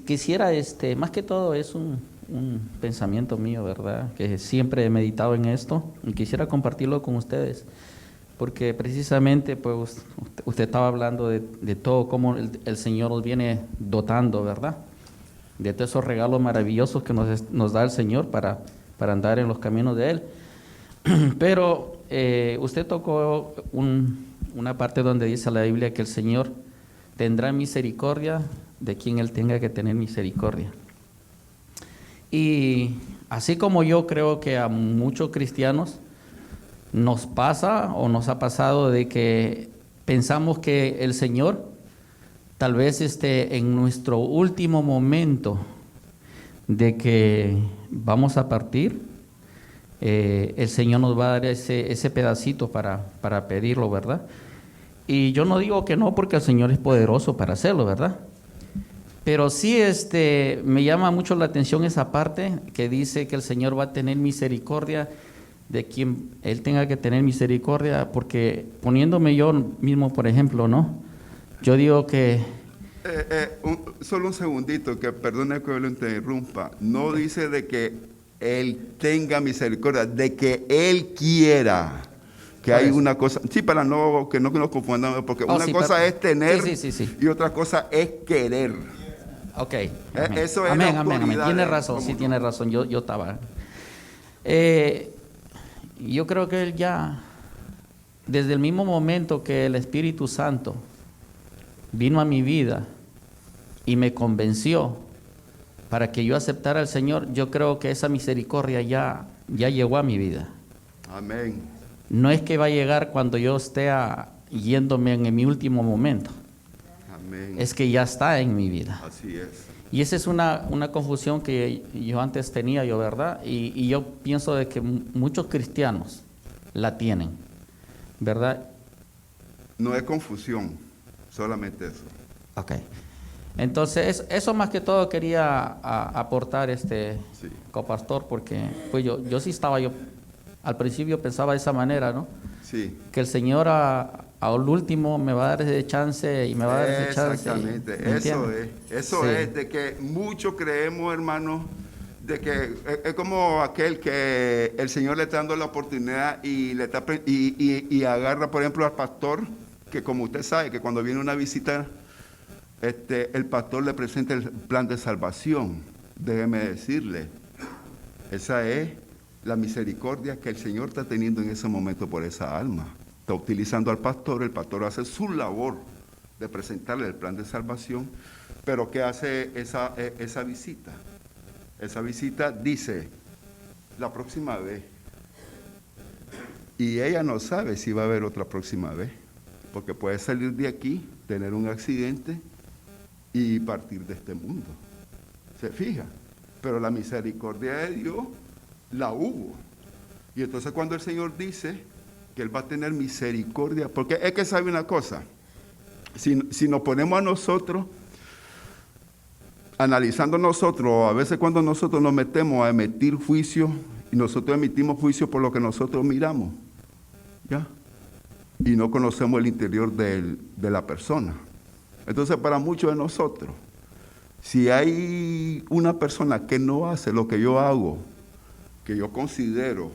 [SPEAKER 3] Quisiera, más que todo es un pensamiento mío, ¿verdad? Que siempre he meditado en esto y quisiera compartirlo con ustedes. Porque precisamente pues usted estaba hablando de todo cómo el Señor nos viene dotando, ¿verdad? De todos esos regalos maravillosos que nos da el Señor para andar en los caminos de Él. Pero usted tocó una parte donde dice la Biblia que el Señor tendrá misericordia de quien Él tenga que tener misericordia. Y así como yo creo que a muchos cristianos nos pasa o nos ha pasado de que pensamos que el Señor tal vez en nuestro último momento de que vamos a partir, el Señor nos va a dar ese pedacito para pedirlo, ¿verdad? Y yo no digo que no, porque el Señor es poderoso para hacerlo, ¿verdad? Pero sí me llama mucho la atención esa parte que dice que el Señor va a tener misericordia de quien Él tenga que tener misericordia, porque poniéndome yo mismo, por ejemplo, ¿no? Yo digo que...
[SPEAKER 1] Solo un segundito, que perdone que lo interrumpa. No dice de que Él tenga misericordia, de que Él quiera. Que hay una cosa, sí, para que no nos confundamos, porque una cosa es tener y otra cosa es querer.
[SPEAKER 3] Ok.
[SPEAKER 1] Eso es
[SPEAKER 3] amén. Tiene razón, sí, tiene razón. Yo estaba. Yo creo que Él ya, desde el mismo momento que el Espíritu Santo vino a mi vida y me convenció para que yo aceptara al Señor, yo creo que esa misericordia ya llegó a mi vida.
[SPEAKER 1] Amén.
[SPEAKER 3] No es que va a llegar cuando yo esté yéndome en mi último momento.
[SPEAKER 1] Amén.
[SPEAKER 3] Es que ya está en mi vida.
[SPEAKER 1] Así es.
[SPEAKER 3] Y esa es una confusión que yo antes tenía, ¿verdad? Y yo pienso de que muchos cristianos la tienen, ¿verdad?
[SPEAKER 1] No es confusión, solamente eso.
[SPEAKER 3] Ok. Entonces, eso más que todo quería aportar copastor, porque pues yo sí estaba, al principio pensaba de esa manera, ¿no?
[SPEAKER 1] Sí.
[SPEAKER 3] Que el Señor al último me va a dar ese chance y me va a dar ese chance.
[SPEAKER 1] Exactamente, eso es de que muchos creemos, hermano, de que es como aquel que el Señor le está dando la oportunidad y agarra, por ejemplo, al pastor, que como usted sabe, que cuando viene una visita, el pastor le presenta el plan de salvación. Déjeme decirle, esa es la misericordia que el Señor está teniendo en ese momento por esa alma. Está utilizando al pastor, el pastor hace su labor de presentarle el plan de salvación, pero ¿qué hace esa visita? Esa visita dice, la próxima vez, y ella no sabe si va a haber otra próxima vez, porque puede salir de aquí, tener un accidente y partir de este mundo. ¿Se fija? Pero la misericordia de Dios la hubo. Y entonces cuando el Señor dice que Él va a tener misericordia, porque es que sabe una cosa, si nos ponemos a nosotros, analizando nosotros, a veces cuando nosotros nos metemos a emitir juicio, y nosotros emitimos juicio por lo que nosotros miramos, ¿ya? Y no conocemos el interior de la persona. Entonces, para muchos de nosotros, si hay una persona que no hace lo que yo hago, que yo considero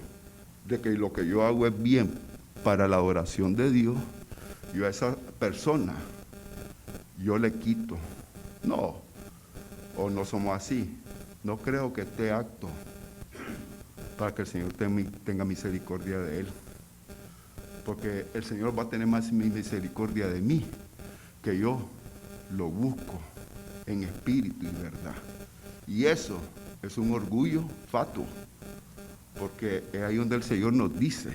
[SPEAKER 1] de que lo que yo hago es bien para la adoración de Dios, yo a esa persona, yo le quito. No, o no somos así. No creo que esté apto para que el Señor tenga misericordia de él. Porque el Señor va a tener más misericordia de mí, que yo lo busco en espíritu y verdad. Y eso es un orgullo fatuo, porque es ahí donde el Señor nos dice,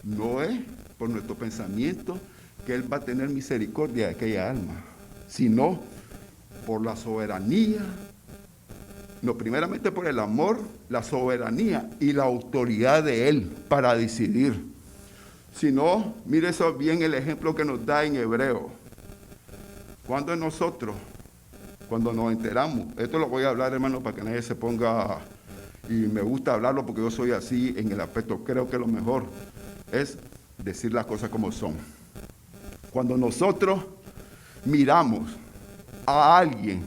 [SPEAKER 1] no es por nuestro pensamiento que Él va a tener misericordia de aquella alma, sino por la soberanía, no, primeramente por el amor, la soberanía y la autoridad de Él para decidir. Si no, mire eso bien el ejemplo que nos da en Hebreo. Cuando nosotros, cuando nos enteramos, esto lo voy a hablar, hermano, para que nadie se ponga, y me gusta hablarlo porque yo soy así en el aspecto, creo que lo mejor es decir las cosas como son. Cuando nosotros miramos a alguien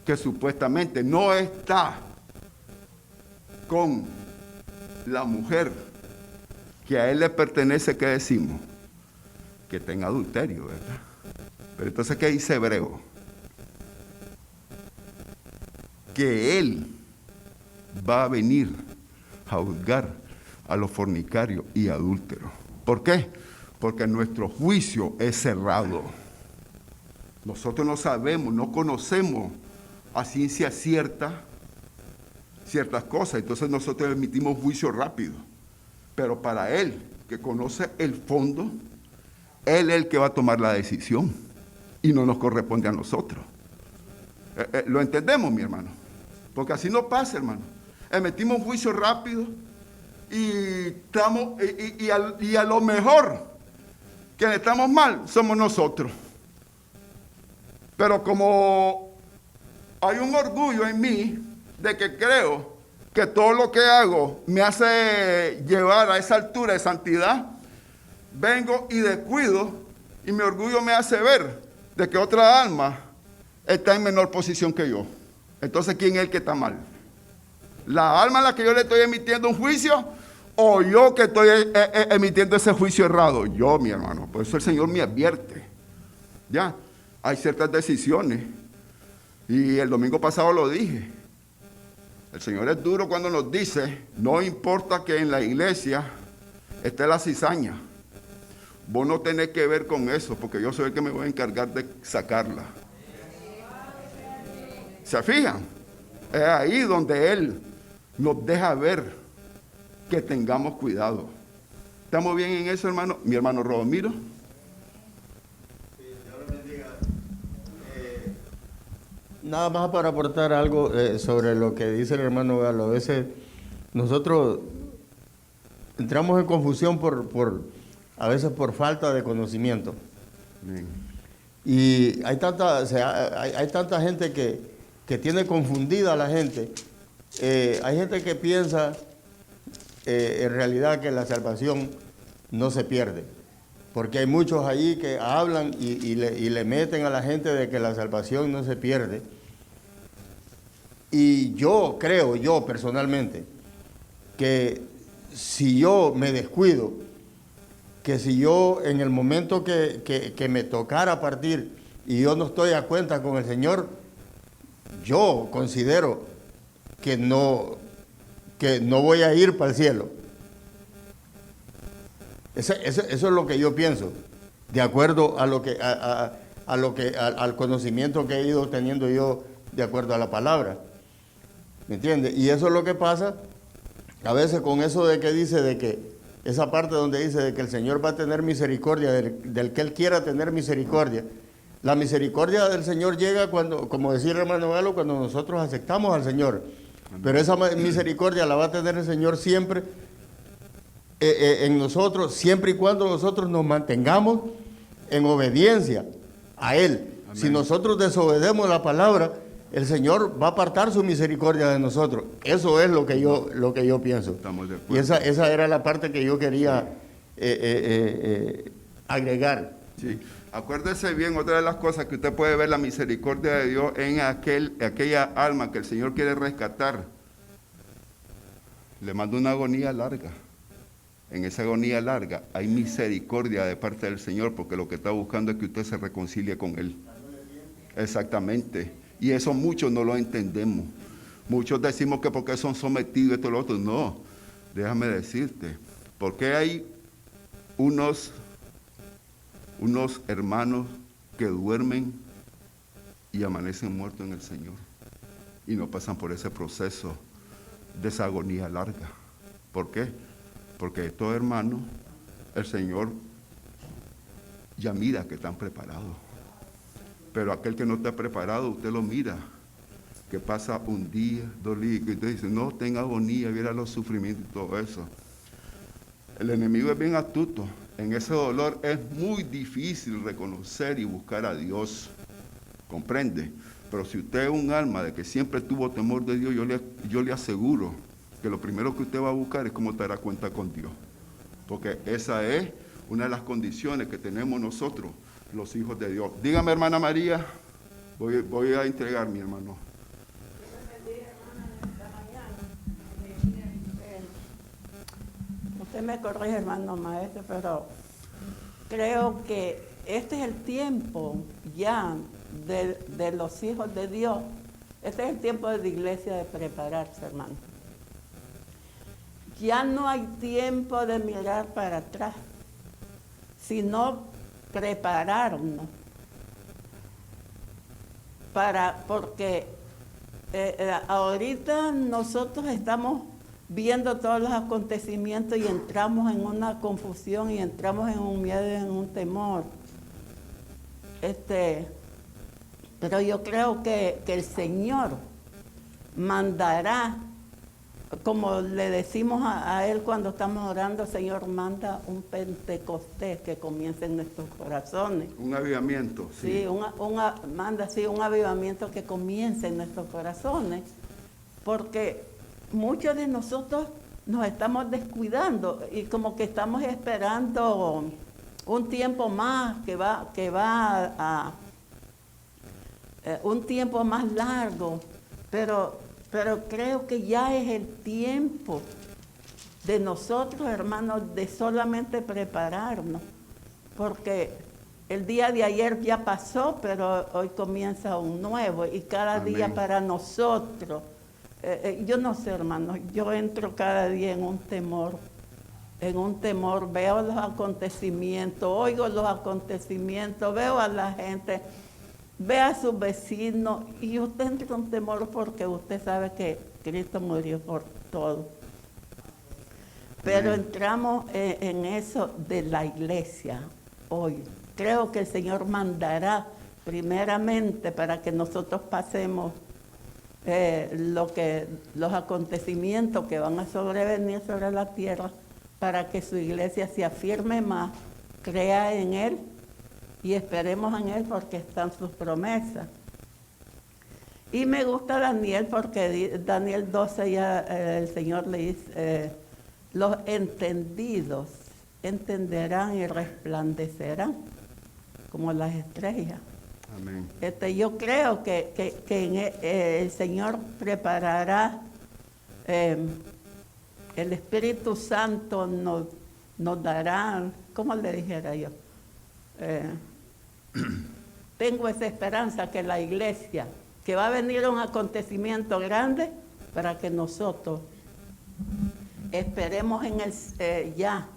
[SPEAKER 1] que supuestamente no está con la mujer que a él le pertenece, ¿qué decimos? Que está en adulterio, ¿verdad? Pero entonces, ¿qué dice Hebreo? Que él va a venir a juzgar a los fornicarios y adúlteros. ¿Por qué? Porque nuestro juicio es cerrado. Nosotros no sabemos, no conocemos a ciencia cierta ciertas cosas, entonces nosotros emitimos juicio rápido. Pero para Él, que conoce el fondo, Él es el que va a tomar la decisión y no nos corresponde a nosotros. ¿Lo entendemos, mi hermano? Porque así no pasa, hermano. Emitimos juicio rápido y a lo mejor quienes estamos mal somos nosotros. Pero como hay un orgullo en mí de que creo que todo lo que hago me hace llevar a esa altura de santidad, vengo y descuido y mi orgullo me hace ver de que otra alma está en menor posición que yo. Entonces, ¿quién es el que está mal? ¿La alma a la que yo le estoy emitiendo un juicio o yo que estoy emitiendo ese juicio errado? Yo, mi hermano. Por eso el Señor me advierte. Ya, hay ciertas decisiones. Y el domingo pasado lo dije. El Señor es duro cuando nos dice, no importa que en la iglesia esté la cizaña. Vos no tenés que ver con eso, porque yo soy el que me voy a encargar de sacarla. ¿Se fijan? Es ahí donde Él nos deja ver que tengamos cuidado. ¿Estamos bien en eso, hermano? Mi hermano Rodomiro.
[SPEAKER 4] Nada más para aportar algo sobre lo que dice el hermano Galo. A veces nosotros entramos en confusión a veces por falta de conocimiento.
[SPEAKER 1] Bien.
[SPEAKER 4] Y hay tanta gente que tiene confundida a la gente. Hay gente que piensa en realidad que la salvación no se pierde. Porque hay muchos allí que hablan y le meten a la gente de que la salvación no se pierde. Y yo creo, yo personalmente, que si yo me descuido, que si yo en el momento que me tocara partir y yo no estoy a cuenta con el Señor, yo considero que no voy a ir para el cielo. Eso es lo que yo pienso, de acuerdo al conocimiento que he ido teniendo yo, de acuerdo a la palabra. ¿Me entiendes? Y eso es lo que pasa a veces con eso de que dice de que esa parte donde dice de que el Señor va a tener misericordia del que Él quiera tener misericordia. La misericordia del Señor llega cuando, como decía el hermano Galo, cuando nosotros aceptamos al Señor. Pero esa misericordia la va a tener el Señor siempre en nosotros, siempre y cuando nosotros nos mantengamos en obediencia a Él. Amén. Si nosotros desobedecemos la palabra, el Señor va a apartar su misericordia de nosotros. Eso es lo que yo pienso. Estamos de acuerdo. Y esa era la parte que yo quería agregar.
[SPEAKER 1] Sí. Acuérdese bien, otra de las cosas que usted puede ver la misericordia de Dios en aquella alma que el Señor quiere rescatar. Le manda una agonía larga. En esa agonía larga hay misericordia de parte del Señor, porque lo que está buscando es que usted se reconcilie con Él. Exactamente. Y eso muchos no lo entendemos. Muchos decimos que porque son sometidos, esto y lo otro. No, déjame decirte, porque hay unos hermanos que duermen y amanecen muertos en el Señor y no pasan por ese proceso de esa agonía larga. ¿Por qué? Porque estos hermanos, el Señor ya mira que están preparados. Pero aquel que no está preparado, usted lo mira, que pasa un día, 2 días, y usted dice, no, tenga agonía, viera los sufrimientos y todo eso. El enemigo es bien astuto. En ese dolor es muy difícil reconocer y buscar a Dios. ¿Comprende? Pero si usted es un alma de que siempre tuvo temor de Dios, yo le aseguro que lo primero que usted va a buscar es cómo te dará cuenta con Dios. Porque esa es una de las condiciones que tenemos nosotros, los hijos de Dios. Dígame, hermana María, voy a entregar, mi hermano.
[SPEAKER 5] Usted me corrige, hermano maestro, pero creo que este es el tiempo ya de los hijos de Dios. Este es el tiempo de la iglesia de prepararse, hermano. Ya no hay tiempo de mirar para atrás, sino prepararnos porque ahorita nosotros estamos viendo todos los acontecimientos y entramos en una confusión y entramos en un miedo y en un temor. Pero yo creo que el Señor mandará, como le decimos a Él cuando estamos orando, Señor, manda un Pentecostés que comience en nuestros corazones.
[SPEAKER 1] Un avivamiento.
[SPEAKER 5] Sí, manda un avivamiento que comience en nuestros corazones, porque muchos de nosotros nos estamos descuidando y como que estamos esperando un tiempo más que va a un tiempo más largo, pero creo que ya es el tiempo de nosotros, hermanos, de solamente prepararnos, porque el día de ayer ya pasó, pero hoy comienza un nuevo y cada
[SPEAKER 1] Amén.
[SPEAKER 5] día para nosotros. Yo no sé, hermanos, yo entro cada día en un temor, veo los acontecimientos, oigo los acontecimientos, veo a la gente, veo a sus vecinos y usted entra en un temor porque usted sabe que Cristo murió por todo. Pero entramos en eso de la iglesia hoy. Creo que el Señor mandará primeramente para que nosotros pasemos los acontecimientos que van a sobrevenir sobre la tierra, para que su iglesia se afirme más, crea en Él y esperemos en Él porque están sus promesas. Y me gusta Daniel porque Daniel 12 ya el Señor le dice, los entendidos entenderán y resplandecerán como las estrellas.
[SPEAKER 1] Amén.
[SPEAKER 5] Yo creo que el Señor preparará, el Espíritu Santo nos dará, ¿cómo le dijera yo? Tengo esa esperanza que la iglesia, que va a venir un acontecimiento grande para que nosotros esperemos en ya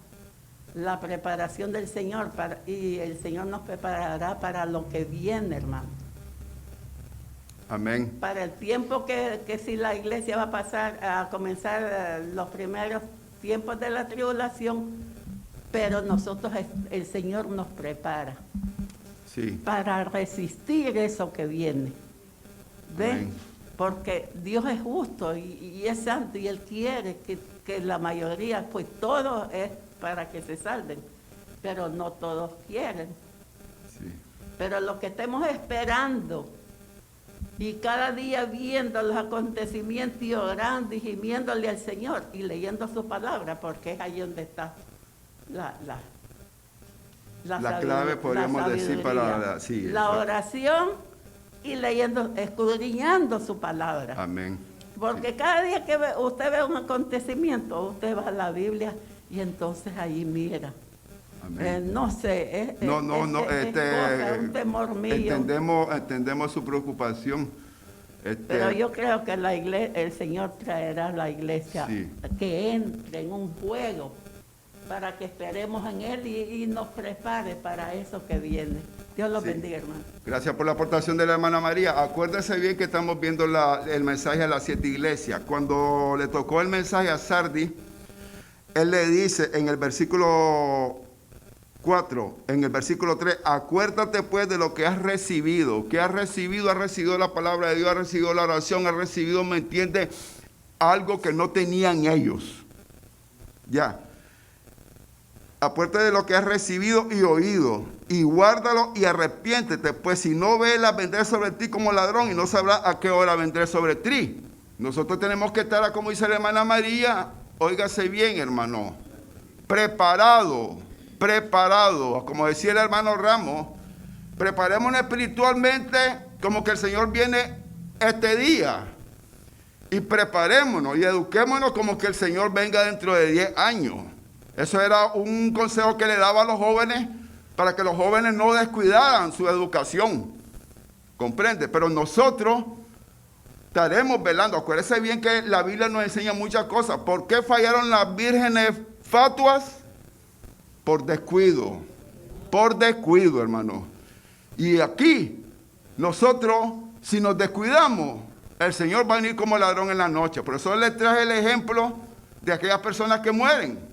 [SPEAKER 5] la preparación del Señor y el Señor nos preparará para lo que viene, hermano.
[SPEAKER 1] Amén.
[SPEAKER 5] Para el tiempo que si la iglesia va a pasar a comenzar los primeros tiempos de la tribulación, pero nosotros, el Señor nos prepara para resistir eso que viene. ¿Ven? Porque Dios es justo y es santo y Él quiere que la mayoría, pues todo es para que se salven, pero no todos quieren.
[SPEAKER 1] Sí.
[SPEAKER 5] Pero lo que estemos esperando y cada día viendo los acontecimientos y orando y gimiéndole al Señor y leyendo su palabra, porque es ahí donde está la
[SPEAKER 1] clave, podríamos decir, para
[SPEAKER 5] la oración y leyendo, escudriñando su palabra.
[SPEAKER 1] Amén.
[SPEAKER 5] Porque cada día que usted ve un acontecimiento, usted va a la Biblia y entonces ahí mira.
[SPEAKER 1] Amén.
[SPEAKER 5] No sé, es un temor mío.
[SPEAKER 1] Entendemos su preocupación.
[SPEAKER 5] Pero yo creo que el Señor traerá a la iglesia que entre en un juego para que esperemos en Él y nos prepare para eso que viene. Dios los bendiga, hermano.
[SPEAKER 1] Gracias por la aportación de la hermana María. Acuérdese bien que estamos viendo el mensaje a las 7 iglesias. Cuando le tocó el mensaje a Sardis, él le dice en el versículo 4, en el versículo 3, acuérdate pues de lo que has recibido. ¿Qué has recibido? Has recibido la palabra de Dios, has recibido la oración, has recibido, ¿me entiendes? Algo que no tenían ellos. Ya. Acuérdate de lo que has recibido y oído, y guárdalo y arrepiéntete, pues si no velas, vendré sobre ti como ladrón y no sabrás a qué hora vendré sobre ti. Nosotros tenemos que estar, como dice la hermana María, óigase bien, hermano, preparado, como decía el hermano Ramos, preparémonos espiritualmente como que el Señor viene este día, y preparémonos y eduquémonos como que el Señor venga dentro de 10 años. Eso era un consejo que le daba a los jóvenes para que los jóvenes no descuidaran su educación. ¿Comprende? Pero nosotros estaremos velando. Acuérdense bien que la Biblia nos enseña muchas cosas. ¿Por qué fallaron las vírgenes fatuas? Por descuido. Por descuido, hermano. Y aquí, nosotros, si nos descuidamos, el Señor va a venir como ladrón en la noche. Por eso les traje el ejemplo de aquellas personas que mueren.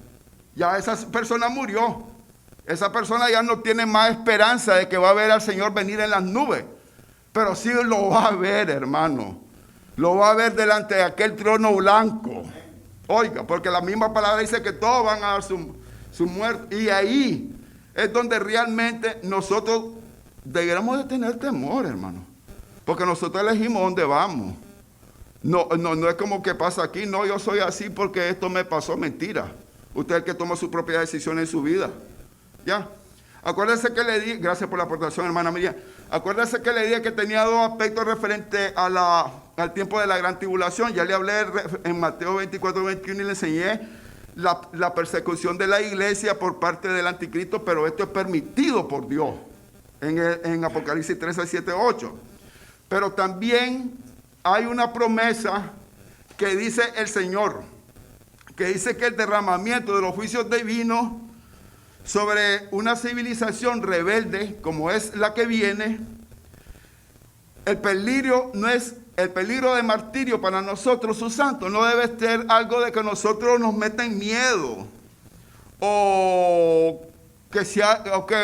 [SPEAKER 1] Ya esa persona murió. Esa persona ya no tiene más esperanza de que va a ver al Señor venir en las nubes. Pero sí lo va a ver, hermano. Lo va a ver delante de aquel trono blanco. Oiga, porque la misma palabra dice que todos van a dar su muerte. Y ahí es donde realmente nosotros deberíamos de tener temor, hermano. Porque nosotros elegimos dónde vamos. No es como que pasa aquí. No, yo soy así porque esto me pasó. Mentira. Usted es el que toma su propia decisión en su vida. ¿Ya? Acuérdese que le di, gracias por la aportación, hermana María. Acuérdese que le dije que tenía dos aspectos referentes al tiempo de la gran tribulación. Ya le hablé en Mateo 24, 21 y le enseñé la persecución de la iglesia por parte del anticristo, pero esto es permitido por Dios en Apocalipsis 13, 7, 8. Pero también hay una promesa que dice el Señor, que dice que el derramamiento de los juicios divinos sobre una civilización rebelde como es la que viene, el peligro no es el peligro de martirio para nosotros, sus santos, no debe ser algo de que nosotros nos meten miedo o que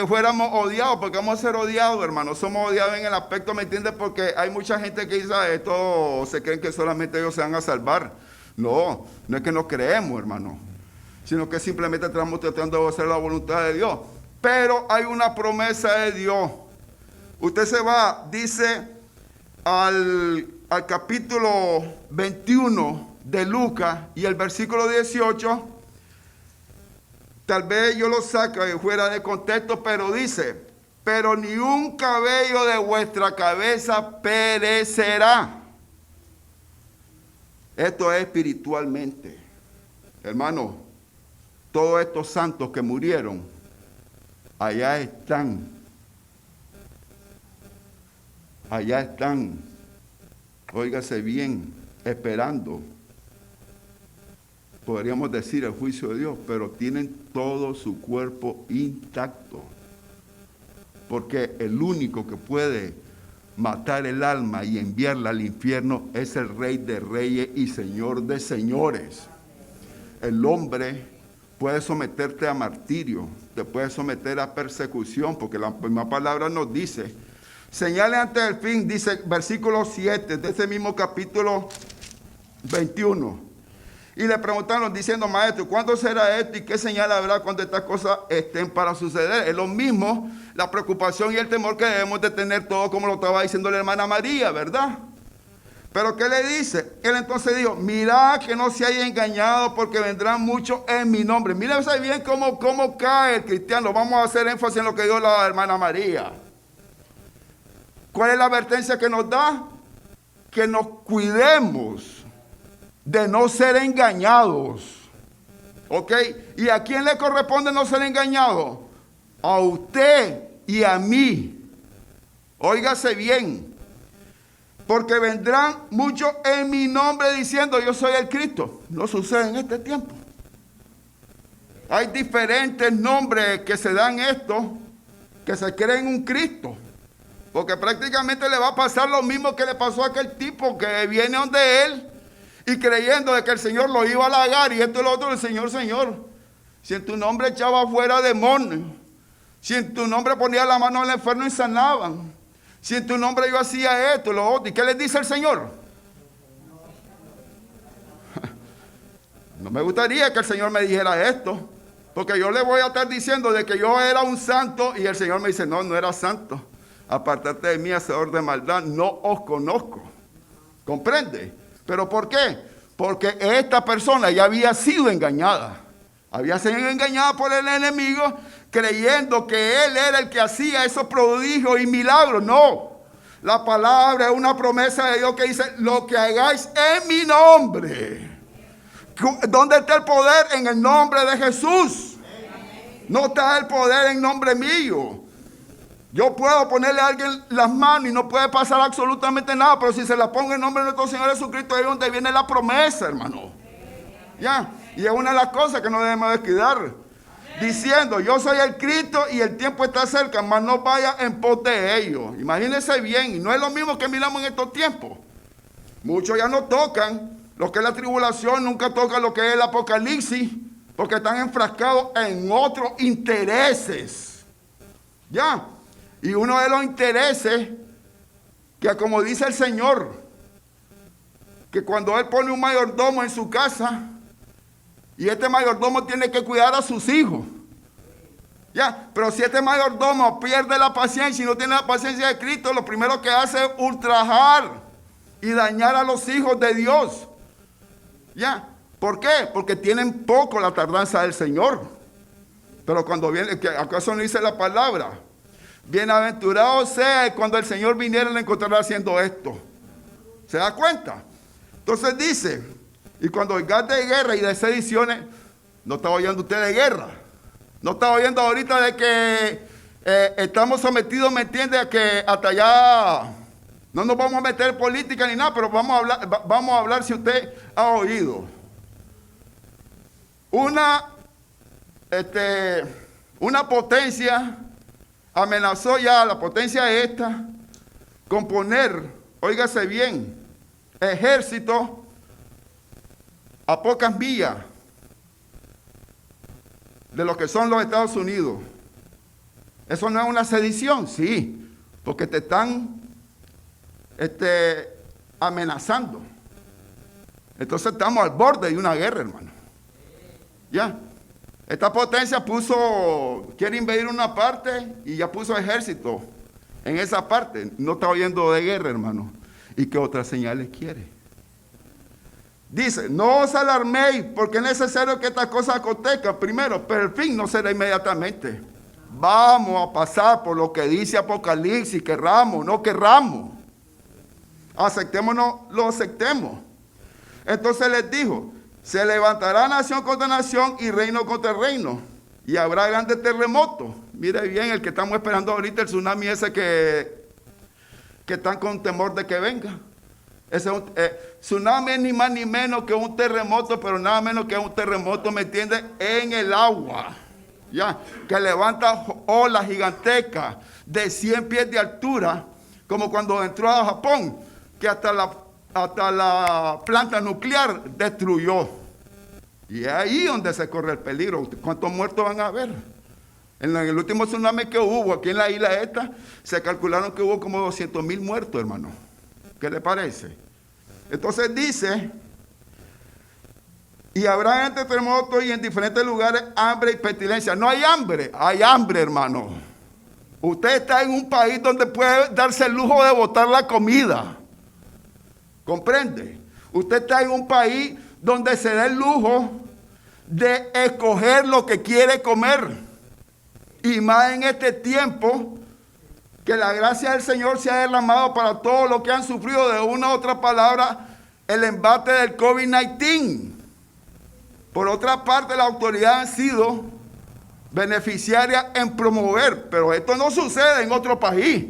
[SPEAKER 1] fuéramos odiados, porque vamos a ser odiados, hermanos. Somos odiados en el aspecto, ¿me entiendes? Porque hay mucha gente que dice esto, se creen que solamente ellos se van a salvar. No es que no creemos, hermano, sino que simplemente estamos tratando de hacer la voluntad de Dios. Pero hay una promesa de Dios. Usted se va, dice, al capítulo 21 de Lucas y el versículo 18. Tal vez yo lo saque fuera de contexto, pero dice, pero ni un cabello de vuestra cabeza perecerá. Esto es espiritualmente. Hermano, todos estos santos que murieron, allá están. Allá están, óigase bien, esperando, podríamos decir, el juicio de Dios, pero tienen todo su cuerpo intacto. Porque el único que puede matar el alma y enviarla al infierno es el Rey de Reyes y Señor de Señores. El hombre puede someterte a martirio, te puede someter a persecución, porque la misma palabra nos dice, señales antes del fin, dice versículo 7 de ese mismo capítulo 21. Y le preguntaron diciendo, maestro, ¿cuándo será esto y qué señal habrá cuando estas cosas estén para suceder? Es lo mismo la preocupación y el temor que debemos de tener todos, como lo estaba diciendo la hermana María, ¿verdad? Pero ¿qué le dice? Él entonces dijo, mirad que no se haya engañado porque vendrán muchos en mi nombre. Miren bien cómo cae el cristiano. Vamos a hacer énfasis en lo que dijo la hermana María. ¿Cuál es la advertencia que nos da? Que nos cuidemos de no ser engañados. ¿Ok? ¿Y a quién le corresponde no ser engañado? A usted y a mí. Óigase bien. Porque vendrán muchos en mi nombre diciendo yo soy el Cristo. No sucede en este tiempo. Hay diferentes nombres que se dan esto, que se creen un Cristo. Porque prácticamente le va a pasar lo mismo que le pasó a aquel tipo que viene donde él y creyendo de que el Señor lo iba a halagar y esto y lo otro, el Señor, si en tu nombre echaba fuera demonios, Si en tu nombre ponía la mano al enfermo y sanaban. Si en tu nombre yo hacía esto, lo otro. ¿Y qué les dice el Señor? No me gustaría que el Señor me dijera esto. Porque yo le voy a estar diciendo de que yo era un santo y el Señor me dice, no, no era santo. Apartate de mí, hacedor de maldad, no os conozco. ¿Comprende? ¿Pero por qué? Porque esta persona ya había sido engañada. Había sido engañada por el enemigo creyendo que él era el que hacía esos prodigios y milagros. No. La palabra es una promesa de Dios que dice, lo que hagáis en mi nombre. ¿Dónde está el poder? En el nombre de Jesús. No está el poder en nombre mío. Yo puedo ponerle a alguien las manos y no puede pasar absolutamente nada, pero si se la pongo en nombre de nuestro Señor Jesucristo, ahí es donde viene la promesa, hermano. ¿Ya? Y es una de las cosas que no debemos descuidar. Diciendo, yo soy el Cristo y el tiempo está cerca, mas no vaya en pos de ellos. Imagínense bien, y no es lo mismo que miramos en estos tiempos. Muchos ya no tocan lo que es la tribulación, nunca tocan lo que es el apocalipsis, porque están enfrascados en otros intereses. ¿Ya? Y uno de los intereses, que como dice el Señor, que cuando Él pone un mayordomo en su casa, y este mayordomo tiene que cuidar a sus hijos. ¿Ya? Pero si este mayordomo pierde la paciencia y no tiene la paciencia de Cristo, lo primero que hace es ultrajar y dañar a los hijos de Dios. ¿Ya? ¿Por qué? Porque tienen poco la tardanza del Señor. Pero cuando viene, ¿acaso no dice la palabra? Bienaventurado sea cuando el Señor viniera le encontrará haciendo esto. ¿Se da cuenta? Entonces dice, y cuando oigas de guerra y de sediciones, no está oyendo usted de guerra. No está oyendo ahorita de que estamos sometidos, ¿me entiende? A que hasta allá no nos vamos a meter en política ni nada, pero vamos a hablar si usted ha oído. Una potencia amenazó ya, la potencia esta, con poner, óigase bien, ejército a pocas millas de lo que son los Estados Unidos. ¿Eso no es una sedición? Sí, porque te están amenazando. Entonces estamos al borde de una guerra, hermano. ¿Ya? Esta potencia quiere invadir una parte y ya puso ejército en esa parte. No está oyendo de guerra, hermano. ¿Y qué otras señales quiere? Dice, no os alarméis, porque es necesario que estas cosas acontezcan primero, pero el fin no será inmediatamente. Vamos a pasar por lo que dice Apocalipsis, querramos, no querramos. Aceptémonos, lo aceptemos. Entonces les dijo, se levantará nación contra nación y reino contra reino. Y habrá grandes terremotos. Mire bien el que estamos esperando ahorita, el tsunami ese que están con temor de que venga. Ese tsunami es ni más ni menos que un terremoto, pero nada menos que un terremoto, ¿me entiende? En el agua. ¿Ya? Que levanta olas gigantescas de 100 pies de altura, como cuando entró a Japón, que hasta la planta nuclear destruyó. Y es ahí donde se corre el peligro. ¿Cuántos muertos van a haber? En el último tsunami que hubo aquí en la isla esta, se calcularon que hubo como 200,000 muertos, hermano. ¿Qué le parece? Entonces dice, y habrá entre terremotos y en diferentes lugares hambre y pestilencia. No hay hambre, hermano. Usted está en un país donde puede darse el lujo de botar la comida. ¿Comprende? Usted está en un país donde se da el lujo de escoger lo que quiere comer. Y más en este tiempo, que la gracia del Señor se ha derramado para todos los que han sufrido, de una u otra palabra, el embate del COVID-19. Por otra parte, las autoridades han sido beneficiarias en promover, pero esto no sucede en otro país.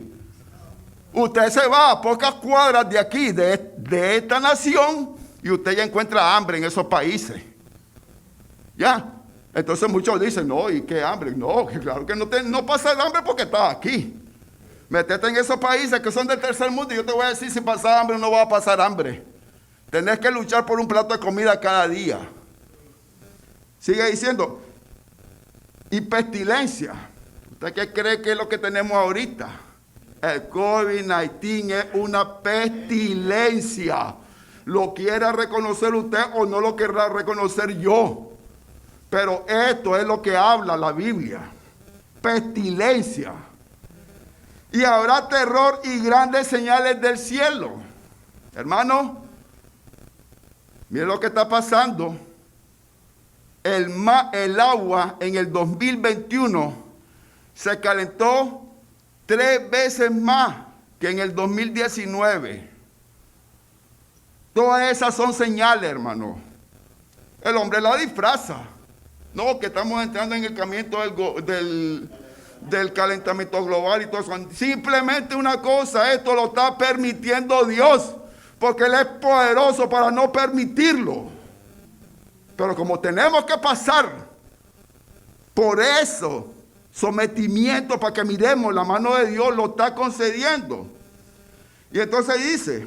[SPEAKER 1] Usted se va a pocas cuadras de aquí, de esta nación, y usted ya encuentra hambre en esos países. ¿Ya? Entonces muchos dicen, no, ¿y qué hambre? No, que claro que no pasa el hambre porque estás aquí. Métete en esos países que son del tercer mundo y yo te voy a decir, si pasa hambre no va a pasar hambre. Tenés que luchar por un plato de comida cada día. Sigue diciendo, y pestilencia. ¿Usted qué cree que es lo que tenemos ahorita? El COVID-19 es una pestilencia. Lo quiera reconocer usted o no lo querrá reconocer yo. Pero esto es lo que habla la Biblia. Pestilencia. Y habrá terror y grandes señales del cielo. Hermano, mire lo que está pasando. El agua en el 2021 se calentó 3 veces más que en el 2019. Todas esas son señales, hermano. El hombre la disfraza. No, que estamos entrando en el camino del calentamiento global y todo eso. Simplemente una cosa, esto lo está permitiendo Dios, porque Él es poderoso para no permitirlo. Pero como tenemos que pasar por eso, sometimiento para que miremos, la mano de Dios lo está concediendo. Y entonces dice,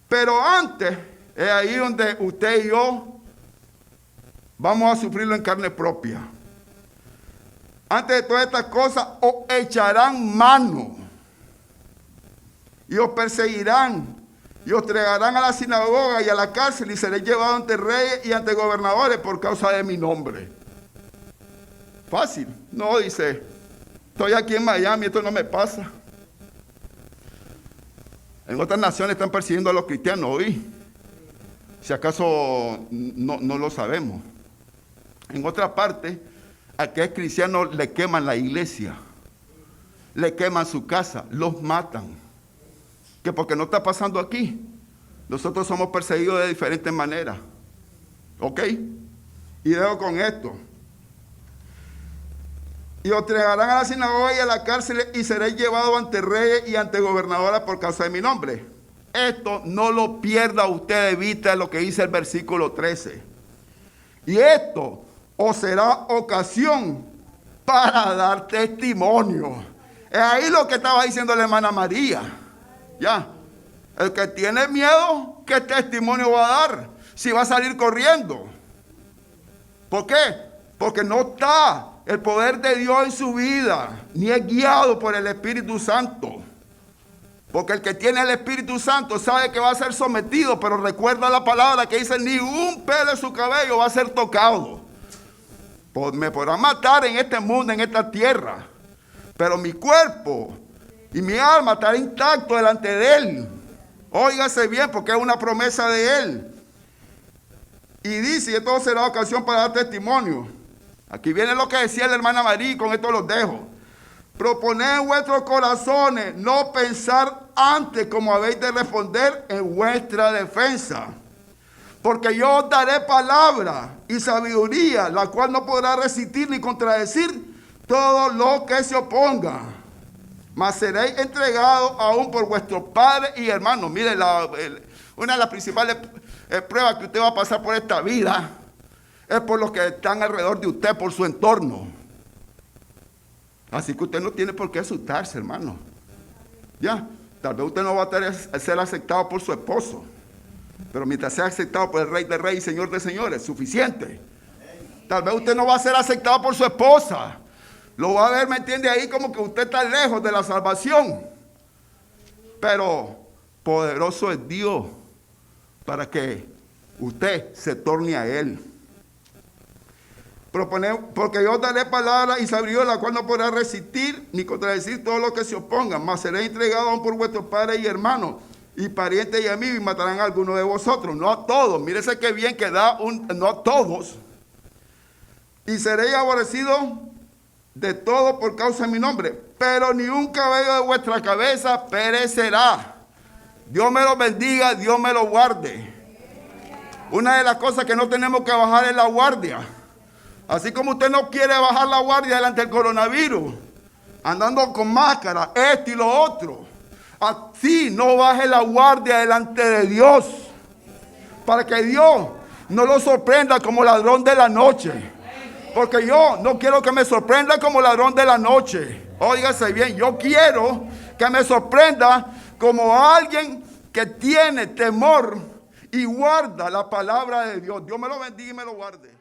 [SPEAKER 1] pero antes, es ahí donde usted y yo vamos a sufrirlo en carne propia. Antes de todas estas cosas, os echarán mano y os perseguirán y os entregarán a la sinagoga y a la cárcel y seréis llevados ante reyes y ante gobernadores por causa de mi nombre. Fácil. No, dice, estoy aquí en Miami, esto no me pasa. En otras naciones están persiguiendo a los cristianos hoy. Si acaso no lo sabemos. En otra parte, a que es cristiano le queman la iglesia, le queman su casa, los matan. Que porque no está pasando aquí, nosotros somos perseguidos de diferentes maneras. ¿Ok? Y dejo con esto. Y os entregarán a la sinagoga y a la cárcel y seréis llevados ante reyes y ante gobernadoras por causa de mi nombre. Esto no lo pierda usted de vista, lo que dice el versículo 13. Y esto os será ocasión para dar testimonio. Es ahí lo que estaba diciendo la hermana María. Ya, el que tiene miedo, ¿qué testimonio va a dar? Si va a salir corriendo. ¿Por qué? Porque no está el poder de Dios en su vida, ni es guiado por el Espíritu Santo. Porque el que tiene el Espíritu Santo sabe que va a ser sometido, pero recuerda la palabra que dice, ni un pelo de su cabello va a ser tocado. Pues me podrán matar en este mundo, en esta tierra, pero mi cuerpo y mi alma estará intacto delante de Él. Óigase bien, porque es una promesa de Él. Y dice, y esto será ocasión para dar testimonio. Aquí viene lo que decía la hermana María, y con esto los dejo. Proponed en vuestros corazones no pensar antes como habéis de responder en vuestra defensa. Porque yo os daré palabra y sabiduría, la cual no podrá resistir ni contradecir todo lo que se oponga. Mas seréis entregados aún por vuestros padres y hermanos. Mire, una de las principales pruebas que usted va a pasar por esta vida es por los que están alrededor de usted, por su entorno. Así que usted no tiene por qué asustarse, hermano. Ya, tal vez usted no va a ser aceptado por su esposo, pero mientras sea aceptado por el Rey de Reyes y Señor de Señores, suficiente. Tal vez usted no va a ser aceptado por su esposa. Lo va a ver, ¿me entiende? Ahí como que usted está lejos de la salvación. Pero poderoso es Dios para que usted se torne a Él. Porque yo daré palabra y sabiduría, la cual no podrá resistir ni contradecir todo lo que se oponga. Mas seré entregado aún por vuestros padres y hermanos y parientes y amigos, y matarán a algunos de vosotros. No a todos. Mírese qué bien que da no a todos. Y seréis aborrecidos de todo por causa de mi nombre. Pero ni un cabello de vuestra cabeza perecerá. Dios me lo bendiga, Dios me lo guarde. Una de las cosas que no tenemos que bajar es la guardia. Así como usted no quiere bajar la guardia delante del coronavirus, andando con máscara, esto y lo otro, así no baje la guardia delante de Dios, para que Dios no lo sorprenda como ladrón de la noche. Porque yo no quiero que me sorprenda como ladrón de la noche. Óigase bien, yo quiero que me sorprenda como alguien que tiene temor y guarda la palabra de Dios. Dios me lo bendiga y me lo guarde.